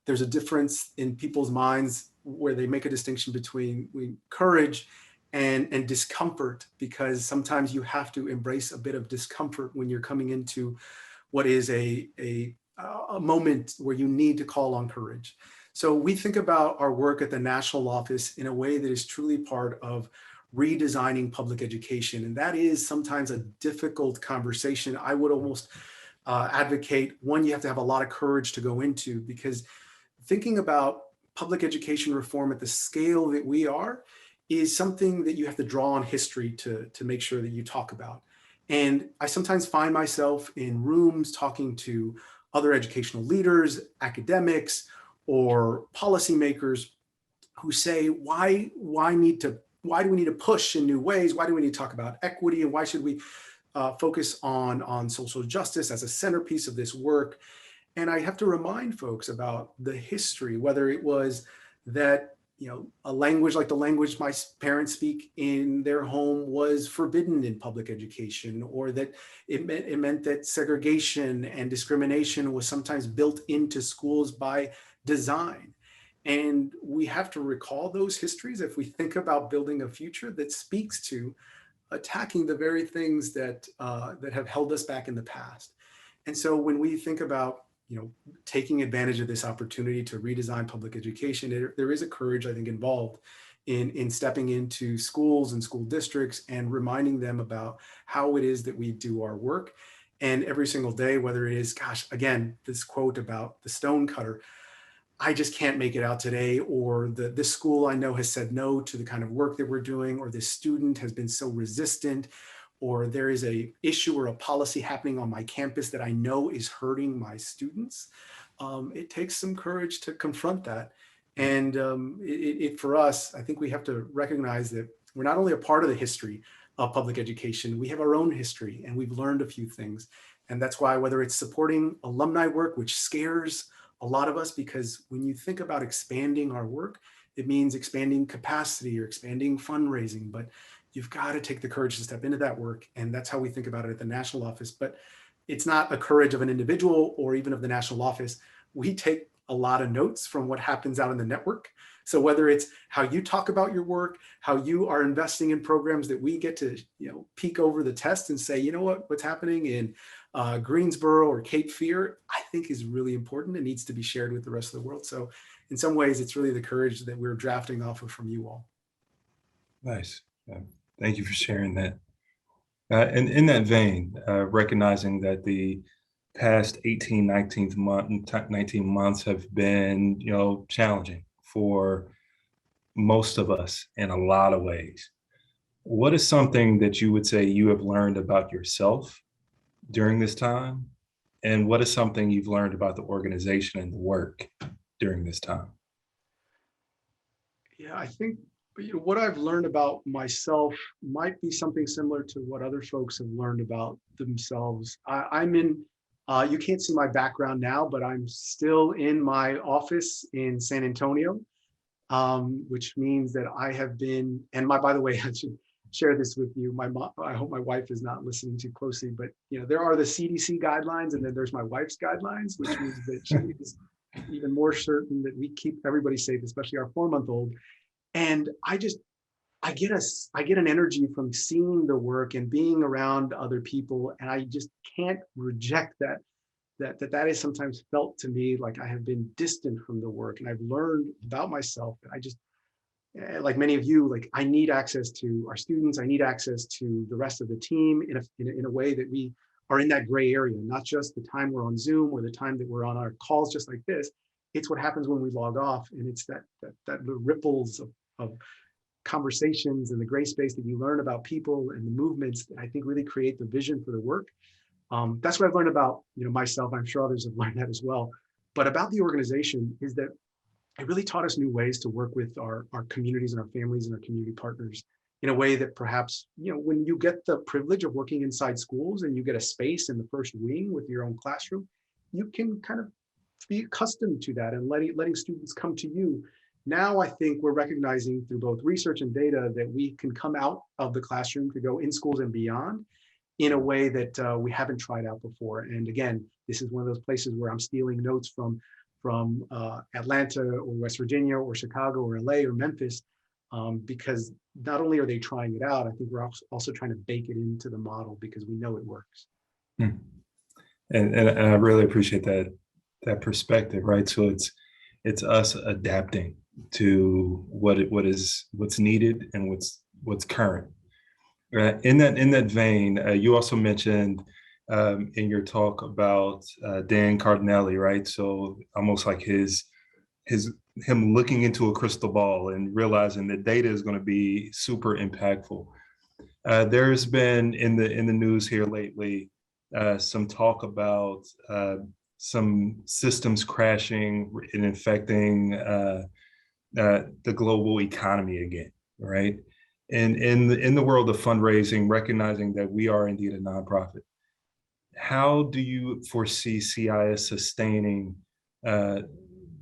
there's a difference in people's minds where they make a distinction between courage and discomfort, because sometimes you have to embrace a bit of discomfort when you're coming into what is a moment where you need to call on courage. So we think about our work at the national office in a way that is truly part of redesigning public education. And that is sometimes a difficult conversation. I would almost advocate one you have to have a lot of courage to go into, because thinking about public education reform at the scale that we are is something that you have to draw on history to make sure that you talk about. And I sometimes find myself in rooms talking to other educational leaders, academics, or policymakers who say, why do we need to push in new ways? Why do we need to talk about equity? And why should we focus on social justice as a centerpiece of this work? And I have to remind folks about the history, whether it was that, a language like the language my parents speak in their home was forbidden in public education, or that it meant that segregation and discrimination was sometimes built into schools by design. And we have to recall those histories if we think about building a future that speaks to attacking the very things that have held us back in the past. And so when we think about taking advantage of this opportunity to redesign public education, there is a courage, I think, involved in stepping into schools and school districts and reminding them about how it is that we do our work. And every single day, whether it is, again, this quote about the stone cutter, I just can't make it out today, or this school I know has said no to the kind of work that we're doing, or this student has been so resistant, or there is a issue or a policy happening on my campus that I know is hurting my students. It takes some courage to confront that. And for us, I think we have to recognize that we're not only a part of the history of public education, we have our own history, and we've learned a few things. And that's why, whether it's supporting alumni work, which scares a lot of us, because when you think about expanding our work, it means expanding capacity or expanding fundraising, but you've got to take the courage to step into that work. And that's how we think about it at the national office. But it's not a courage of an individual or even of the national office. We take a lot of notes from what happens out in the network. So whether it's how you talk about your work, how you are investing in programs that we get to peek over the test and say, what's happening in Greensboro or Cape Fear, I think is really important and needs to be shared with the rest of the world. So in some ways, it's really the courage that we're drafting off of from you all. Nice. Thank you for sharing that. And in that vein, recognizing that the past 19 months have been, challenging for most of us in a lot of ways. What is something that you would say you have learned about yourself during this time? And what is something you've learned about the organization and the work during this time? Yeah, I think what I've learned about myself might be something similar to what other folks have learned about themselves. I'm in, you can't see my background now, but I'm still in my office in San Antonio, which means that I have been, and by the way, I should share this with you. My mom, I hope my wife is not listening too closely, but there are the CDC guidelines, and then there's my wife's guidelines, which means that she is even more certain that we keep everybody safe, especially our 4-month-old. And I get an energy from seeing the work and being around other people, and I just can't reject that is sometimes felt to me like I have been distant from the work, and I've learned about myself that I just, like many of you, like I need access to our students, I need access to the rest of the team in a way that we are in that gray area, not just the time we're on Zoom or the time that we're on our calls just like this. It's what happens when we log off, and it's that the ripples of conversations and the gray space that you learn about people and the movements that I think really create the vision for the work. That's what I've learned about myself. I'm sure others have learned that as well. But about the organization is that it really taught us new ways to work with our communities and our families and our community partners in a way that perhaps, when you get the privilege of working inside schools and you get a space in the first wing with your own classroom, you can kind of be accustomed to that and letting students come to you. Now, I think we're recognizing through both research and data that we can come out of the classroom to go in schools and beyond in a way that we haven't tried out before. And again, this is one of those places where I'm stealing notes from Atlanta or West Virginia or Chicago or LA or Memphis, because not only are they trying it out, I think we're also trying to bake it into the model because we know it works. And I really appreciate that perspective, right? So it's us adapting to what's needed and what's current. In that vein, you also mentioned in your talk about Dan Cardinelli, right? So almost like him looking into a crystal ball and realizing that data is going to be super impactful. There's been in the news here lately some talk about some systems crashing and infecting the global economy again, right? And in the world of fundraising, recognizing that we are indeed a nonprofit, how do you foresee CIS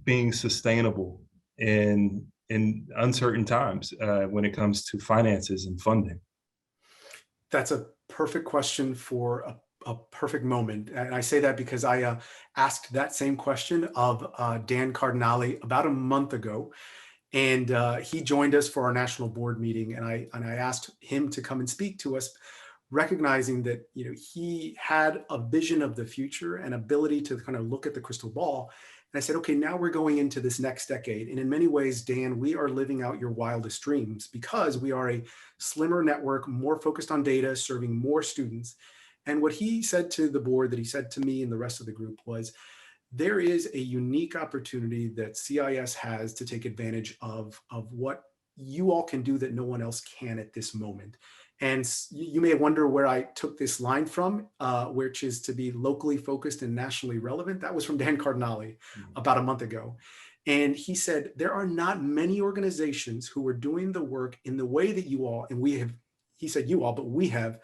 being sustainable in uncertain times when it comes to finances and funding? That's a perfect question for a perfect moment. And I say that because I asked that same question of Dan Cardinelli about a month ago. And he joined us for our national board meeting. And I asked him to come and speak to us, recognizing that he had a vision of the future and ability to kind of look at the crystal ball. And I said, okay, now we're going into this next decade. And in many ways, Dan, we are living out your wildest dreams because we are a slimmer network, more focused on data, serving more students. And what he said to the board, that he said to me and the rest of the group, was there is a unique opportunity that CIS has to take advantage of what you all can do that no one else can at this moment. And you may wonder where I took this line from, which is to be locally focused and nationally relevant. That was from Dan Cardinelli about a month ago. And he said, there are not many organizations who are doing the work in the way that you all, and we have, he said you all, but we have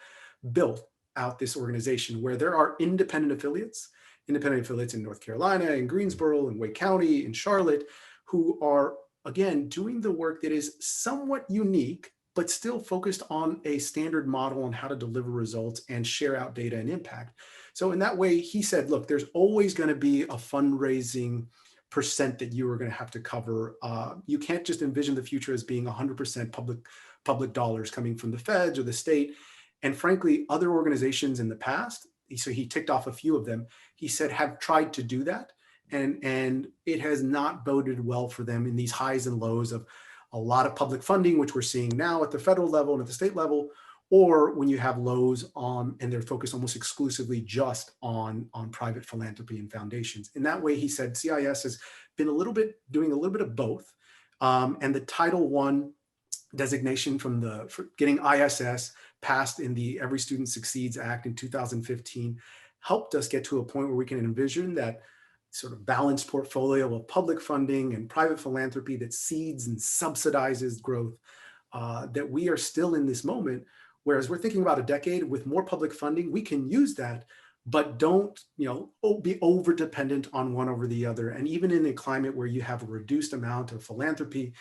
built out this organization where there are independent affiliates in North Carolina, in Greensboro, in Wake County, in Charlotte, who are, again, doing the work that is somewhat unique, but still focused on a standard model on how to deliver results and share out data and impact. So in that way, he said, look, there's always going to be a fundraising percent that you are going to have to cover. You can't just envision the future as being 100% public dollars coming from the feds or the state. And frankly, other organizations in the past, so he ticked off a few of them, he said have tried to do that. And it has not boded well for them in these highs and lows of a lot of public funding, which we're seeing now at the federal level and at the state level, or when you have lows on, and they're focused almost exclusively just on private philanthropy and foundations. In that way, he said CIS has been doing a little bit of both. And the Title I designation for getting ISS passed in the Every Student Succeeds Act in 2015 helped us get to a point where we can envision that sort of balanced portfolio of public funding and private philanthropy that seeds and subsidizes growth, that we are still in this moment. Whereas we're thinking about a decade with more public funding, we can use that, but don't be over dependent on one over the other. And even in a climate where you have a reduced amount of philanthropy,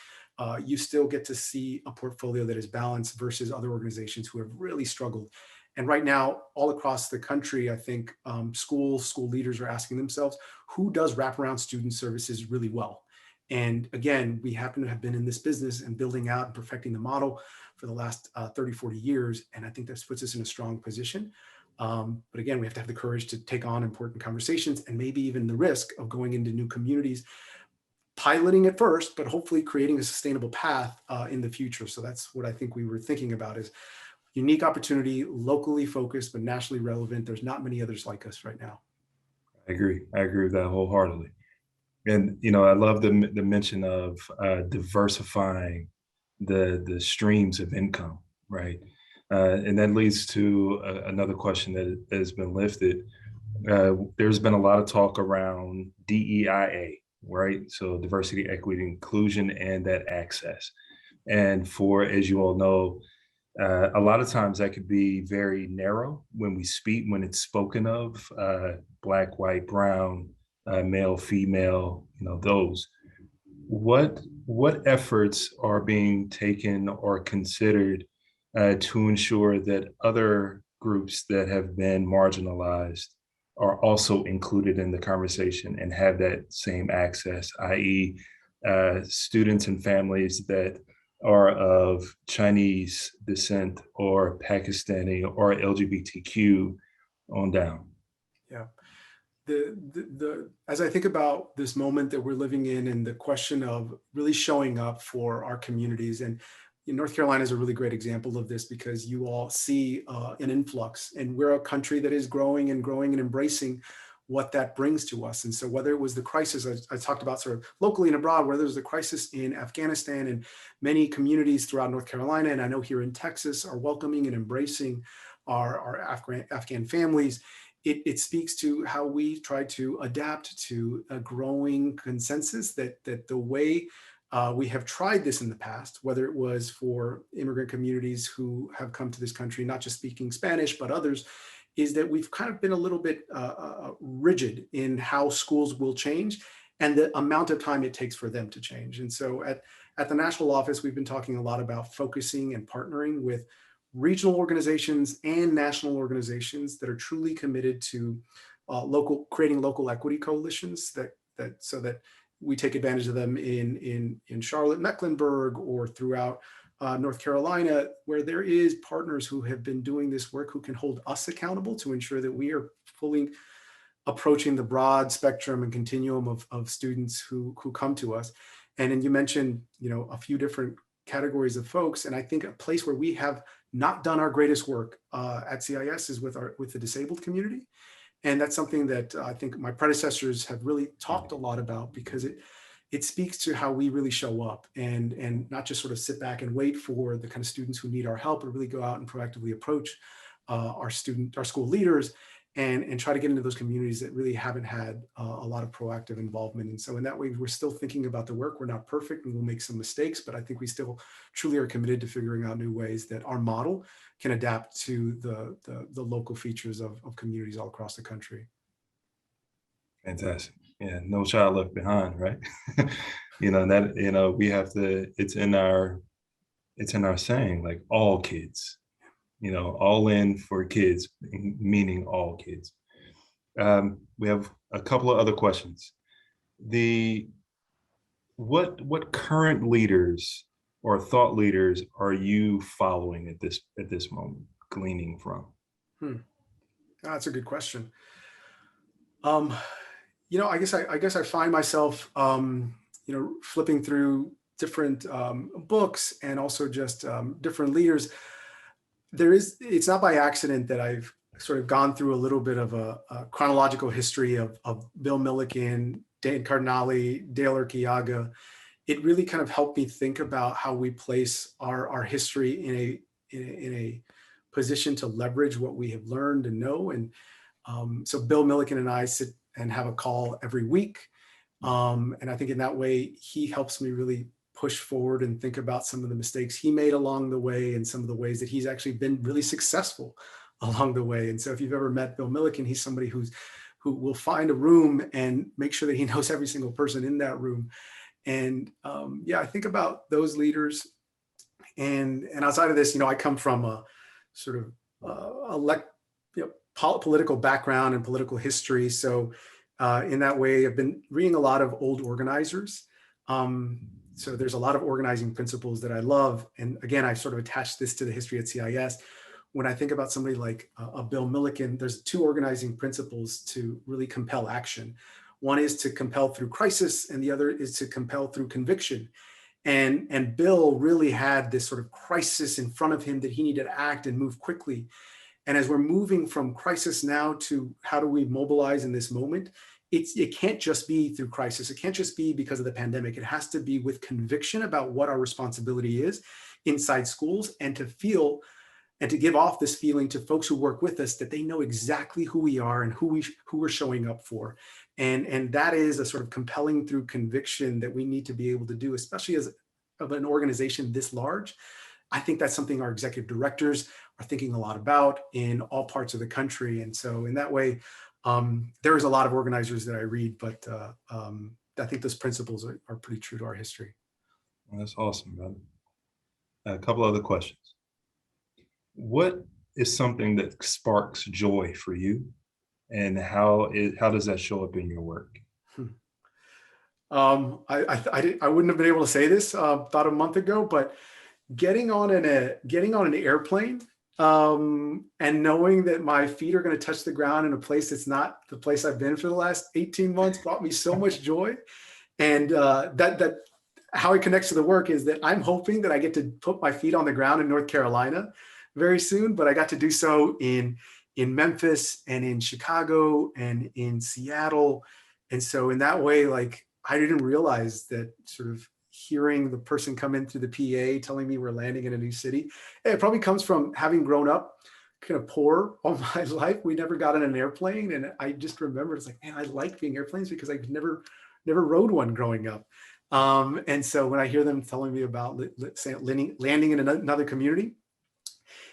you still get to see a portfolio that is balanced versus other organizations who have really struggled. And right now, all across the country, I think school leaders are asking themselves, who does wraparound student services really well? And again, we happen to have been in this business and building out and perfecting the model for the last 30, 40 years. And I think this puts us in a strong position. But again, we have to have the courage to take on important conversations and maybe even the risk of going into new communities, piloting at first, but hopefully creating a sustainable path in the future. So that's what I think we were thinking about, is unique opportunity, locally focused, but nationally relevant. There's not many others like us right now. I agree with that wholeheartedly. And, I love the mention of diversifying the streams of income, right? And that leads to another question that has been lifted. There's been a lot of talk around DEIA, right? So diversity, equity, inclusion, and that access. And as you all know, a lot of times that could be very narrow when it's spoken of, Black, white, brown, male, female, those. What efforts are being taken or considered to ensure that other groups that have been marginalized are also included in the conversation and have that same access, i.e. Students and families that are of Chinese descent or Pakistani or LGBTQ on down? Yeah. As I think about this moment that we're living in and the question of really showing up for our communities, and North Carolina is a really great example of this because you all see an influx, and we're a country that is growing and embracing what that brings to us. And so whether it was the crisis I talked about sort of locally and abroad, whether it was the crisis in Afghanistan, and many communities throughout North Carolina, and I know here in Texas, are welcoming and embracing our Afghan families, it speaks to how we try to adapt to a growing consensus that the way we have tried this in the past, whether it was for immigrant communities who have come to this country, not just speaking Spanish, but others, is that we've kind of been a little bit rigid in how schools will change and the amount of time it takes for them to change. And so at the national office, we've been talking a lot about focusing and partnering with regional organizations and national organizations that are truly committed to creating local equity coalitions so that we take advantage of them in Charlotte, Mecklenburg, or throughout North Carolina, where there is partners who have been doing this work who can hold us accountable to ensure that we are fully approaching the broad spectrum and continuum of students who come to us. And then you mentioned, a few different categories of folks. And I think a place where we have not done our greatest work at CIS is with the disabled community. And that's something that I think my predecessors have really talked a lot about, because it speaks to how we really show up and not just sort of sit back and wait for the kind of students who need our help, but really go out and proactively approach our school leaders and try to get into those communities that really haven't had a lot of proactive involvement. And so in that way, we're still thinking about the work. We're not perfect and we'll make some mistakes, but I think we still truly are committed to figuring out new ways that our model can adapt to the local features of communities all across the country. Fantastic. Yeah, no child left behind, right? We have to, it's in our saying, like, all kids, all in for kids, meaning all kids. We have a couple of other questions. What current leaders or thought leaders are you following at this moment, gleaning from? That's a good question. I guess I find myself, flipping through different books and also just different leaders, it's not by accident that I've sort of gone through a little bit of a chronological history of Bill Milliken, Dan Cardinale, Dale Urquiaga. It really kind of helped me think about how we place our history in a position to leverage what we have learned and know. And so Bill Milliken and I sit and have a call every week. And I think in that way, he helps me really push forward and think about some of the mistakes he made along the way and some of the ways that he's actually been really successful along the way. And so if you've ever met Bill Milliken, he's somebody who will find a room and make sure that he knows every single person in that room. And yeah, I think about those leaders. And outside of this, I come from a sort of political background and political history. So in that way, I've been reading a lot of old organizers. So there's a lot of organizing principles that I love. And again, I've sort of attached this to the history at CIS. When I think about somebody like a Bill Milliken, there's 2 organizing principles to really compel action. One is to compel through crisis, and the other is to compel through conviction. And Bill really had this sort of crisis in front of him that he needed to act and move quickly. And as we're moving from crisis now to how do we mobilize in this moment, it can't just be through crisis. It can't just be because of the pandemic. It has to be with conviction about what our responsibility is inside schools, and to feel and to give off this feeling to folks who work with us that they know exactly who we are and who we're showing up for. And that is a sort of compelling through conviction that we need to be able to do, especially as of an organization this large. I think that's something our executive directors are thinking a lot about in all parts of the country. And so in that way, there is a lot of organizers that I read, but I think those principles are pretty true to our history. Well, that's awesome, brother. A couple other questions. What is something that sparks joy for you, and how does that show up in your work? I wouldn't have been able to say this about a month ago, but getting on an airplane and knowing that my feet are going to touch the ground in a place that's not the place I've been for the last 18 months brought me so much joy. And that how it connects to the work is that I'm hoping that I get to put my feet on the ground in North Carolina very soon, but I got to do so in Memphis and in Chicago and in Seattle. And so in that way, like, I didn't realize that sort of hearing the person come in through the PA telling me we're landing in a new city, it probably comes from having grown up kind of poor all my life. We never got on an airplane. And I just remember it's like, man, I like being airplanes because I never rode one growing up. And so when I hear them telling me about landing in another community,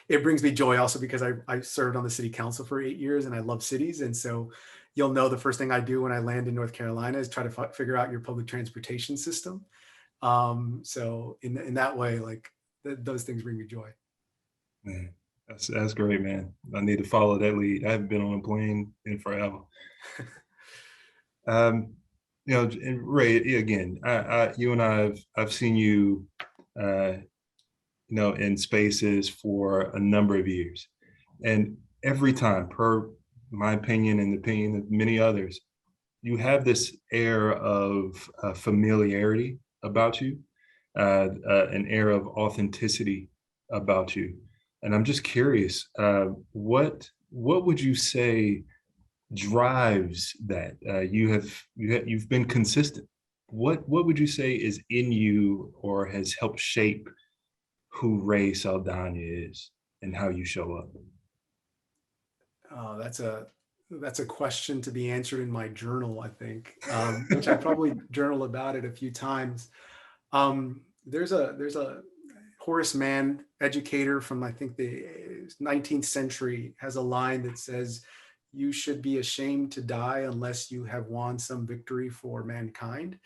it brings me joy also because I served on the city council for 8 years and I love cities. And so you'll know the first thing I do when I land in North Carolina is try to figure out your public transportation system. So in that way, like those things bring me joy. Man, that's great, man. I need to follow that lead. I haven't been on a plane in forever. And Ray, again, you and I've seen you, in spaces for a number of years, and every time, per my opinion and the opinion of many others, you have this air of familiarity about you, an air of authenticity about you. And I'm just curious, what would you say drives that? You've been consistent. What would you say is in you or has helped shape who Ray Saldana is and how you show up? Oh, that's a question to be answered in my journal, I think, which I probably journal about it a few times. There's a Horace Mann, educator from, I think, the 19th century, has a line that says, "You should be ashamed to die unless you have won some victory for mankind."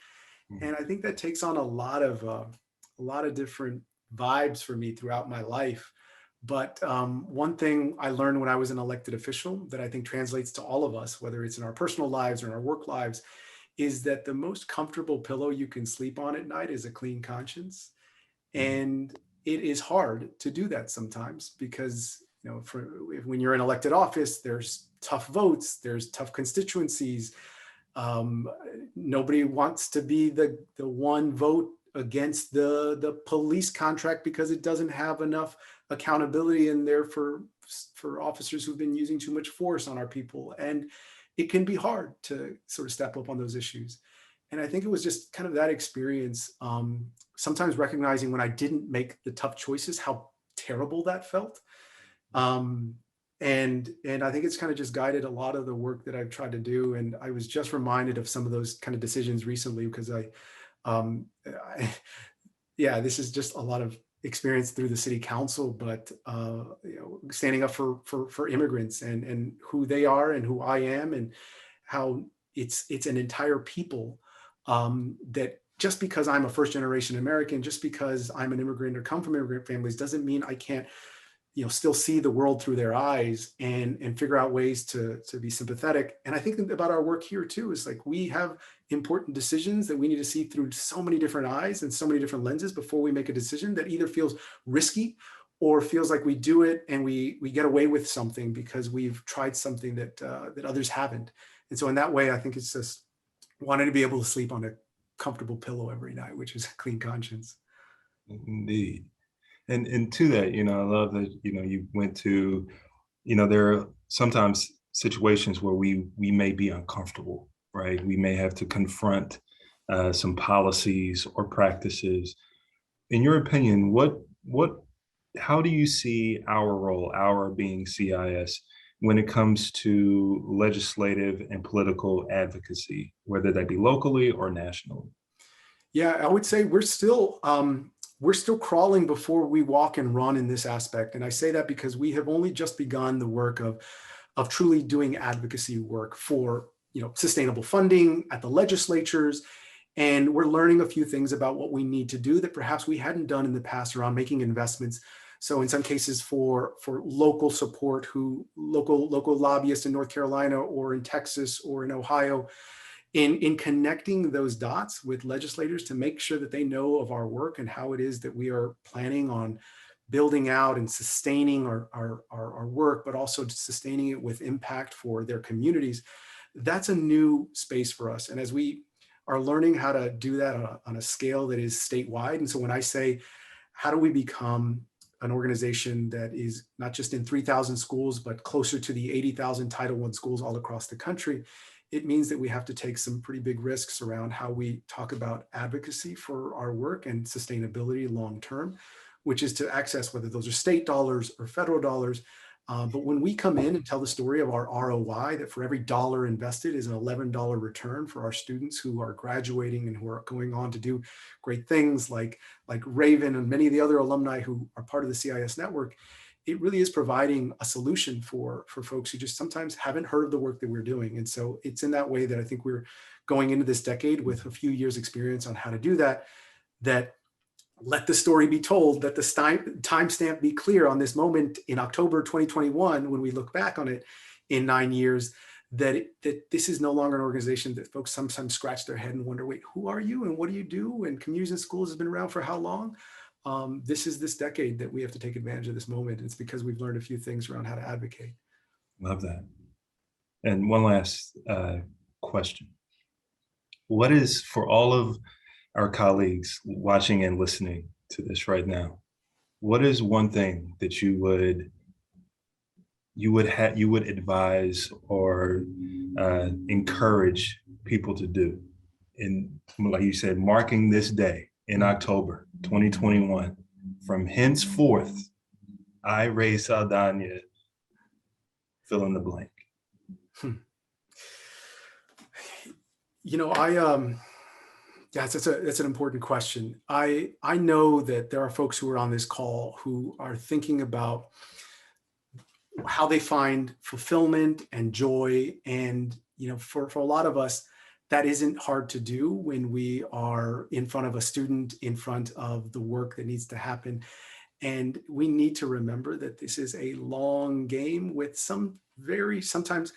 Mm-hmm. And I think that takes on a lot of different vibes for me throughout my life. But one thing I learned when I was an elected official that I think translates to all of us, whether it's in our personal lives or in our work lives, is that the most comfortable pillow you can sleep on at night is a clean conscience. And it is hard to do that sometimes because, when you're in elected office, there's tough votes, there's tough constituencies. Nobody wants to be the one vote against the police contract because it doesn't have enough accountability in there for officers who've been using too much force on our people. And it can be hard to sort of step up on those issues. And I think it was just kind of that experience, sometimes recognizing when I didn't make the tough choices, how terrible that felt. And I think it's kind of just guided a lot of the work that I've tried to do. And I was just reminded of some of those kind of decisions recently because yeah, this is just a lot of experience through the city council, but standing up for immigrants and who they are and who I am and how it's an entire people that just because I'm a first generation American, just because I'm an immigrant or come from immigrant families doesn't mean I can't still see the world through their eyes and figure out ways to be sympathetic. And I think about our work here too, is like we have important decisions that we need to see through so many different eyes and so many different lenses before we make a decision that either feels risky or feels like we do it and we get away with something because we've tried something that others haven't. And so in that way, I think it's just wanting to be able to sleep on a comfortable pillow every night, which is a clean conscience. Indeed. And to that, I love that, you went to, there are sometimes situations where we may be uncomfortable, right? We may have to confront some policies or practices. In your opinion, how do you see our role, our being CIS, when it comes to legislative and political advocacy, whether that be locally or nationally? Yeah, I would say we're still crawling before we walk and run in this aspect. And I say that because we have only just begun the work of truly doing advocacy work for sustainable funding at the legislatures. And we're learning a few things about what we need to do that perhaps we hadn't done in the past around making investments. So in some cases for local support, local lobbyists in North Carolina or in Texas or in Ohio, in connecting those dots with legislators to make sure that they know of our work and how it is that we are planning on building out and sustaining our work, but also sustaining it with impact for their communities. That's a new space for us. And as we are learning how to do that on a scale that is statewide. And so when I say, how do we become an organization that is not just in 3,000 schools, but closer to the 80,000 Title I schools all across the country, it means that we have to take some pretty big risks around how we talk about advocacy for our work and sustainability long-term, which is to access whether those are state dollars or federal dollars. But when we come in and tell the story of our ROI, that for every dollar invested is an $11 return for our students who are graduating and who are going on to do great things like Raven and many of the other alumni who are part of the CIS network, it really is providing a solution for folks who just sometimes haven't heard of the work that we're doing. And so it's in that way that I think we're going into this decade with a few years experience on how to do that, let the story be told, that the timestamp be clear on this moment in October 2021, when we look back on it in 9 years, that this is no longer an organization that folks sometimes scratch their head and wonder, wait, who are you and what do you do? And Communities in Schools has been around for how long? This is this decade that we have to take advantage of this moment. It's because we've learned a few things around how to advocate. Love that. And one last question. What is, for all of our colleagues watching and listening to this right now, what is one thing that you would advise or encourage people to do in, like you said, marking this day in October 2021, from henceforth, I, Ray Saldana, fill in the blank? Yes, that's an important question. I know that there are folks who are on this call who are thinking about how they find fulfillment and joy. And, for a lot of us, that isn't hard to do when we are in front of a student, in front of the work that needs to happen. And we need to remember that this is a long game with some sometimes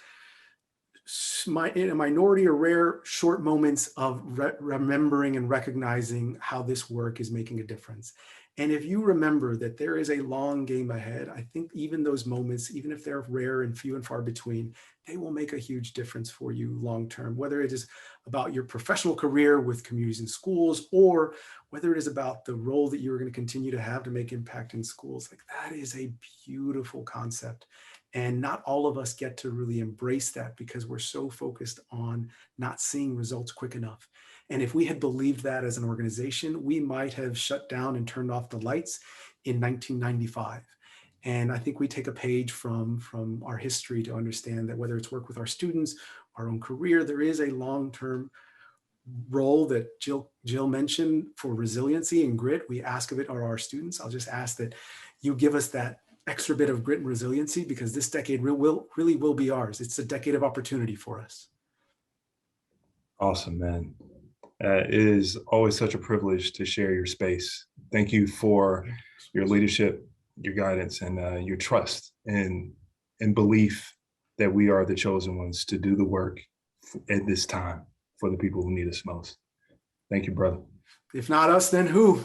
in a minority or rare short moments of remembering and recognizing how this work is making a difference. And if you remember that there is a long game ahead, I think even those moments, even if they're rare and few and far between, they will make a huge difference for you long-term, whether it is about your professional career with communities and schools, or whether it is about the role that you're going to continue to have to make impact in schools. Like, that is a beautiful concept. And not all of us get to really embrace that because we're so focused on not seeing results quick enough. And if we had believed that as an organization, we might have shut down and turned off the lights in 1995. And I think we take a page from our history to understand that whether it's work with our students, our own career, there is a long-term role that Jill mentioned for resiliency and grit. We ask of it are our students. I'll just ask that you give us that extra bit of grit and resiliency, because this decade really will be ours. It's a decade of opportunity for us. Awesome, man. It is always such a privilege to share your space. Thank you for your leadership, your guidance, and your trust and belief that we are the chosen ones to do the work at this time for the people who need us most. Thank you, brother. If not us, then who?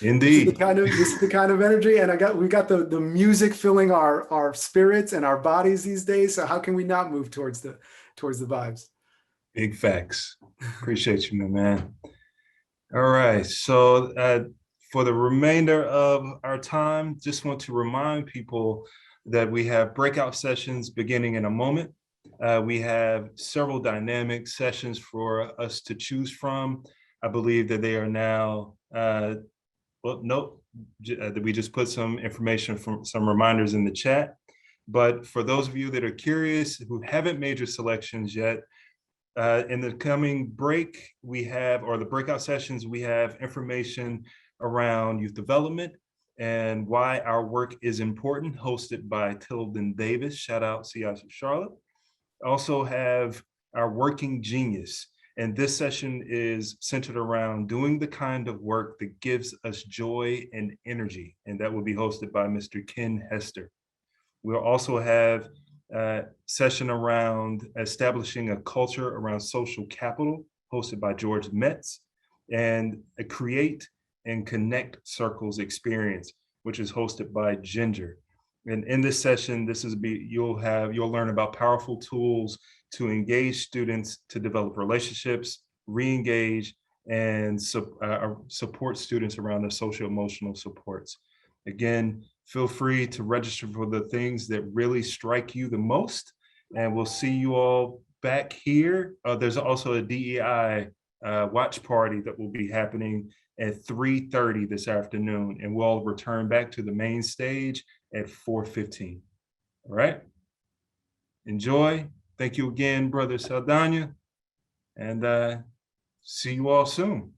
Indeed. This is the kind of energy, and we got the music filling our spirits and our bodies these days. So how can we not move towards the vibes? Big facts. Appreciate you, my man. All right. So for the remainder of our time, just want to remind people that we have breakout sessions beginning in a moment. We have several dynamic sessions for us to choose from. I believe that they are now, we just put some information from some reminders in the chat. But for those of you that are curious, who haven't made your selections yet, in the coming break, the breakout sessions, we have information around youth development and why our work is important, hosted by Tilden Davis. Shout out CIS Charlotte. Also have our Working Genius. And this session is centered around doing the kind of work that gives us joy and energy. And that will be hosted by Mr. Ken Hester. We'll also have a session around establishing a culture around social capital, hosted by George Metz, and a Create and Connect Circles experience, which is hosted by Ginger. And in this session, you'll learn about powerful tools to engage students to develop relationships, re-engage, and support students around their social-emotional supports. Again, feel free to register for the things that really strike you the most, and we'll see you all back here. There's also a DEI watch party that will be happening at 3:30 this afternoon, and we'll return back to the main stage at 4:15. All right. Enjoy. Thank you again, Brother Saldana, and see you all soon.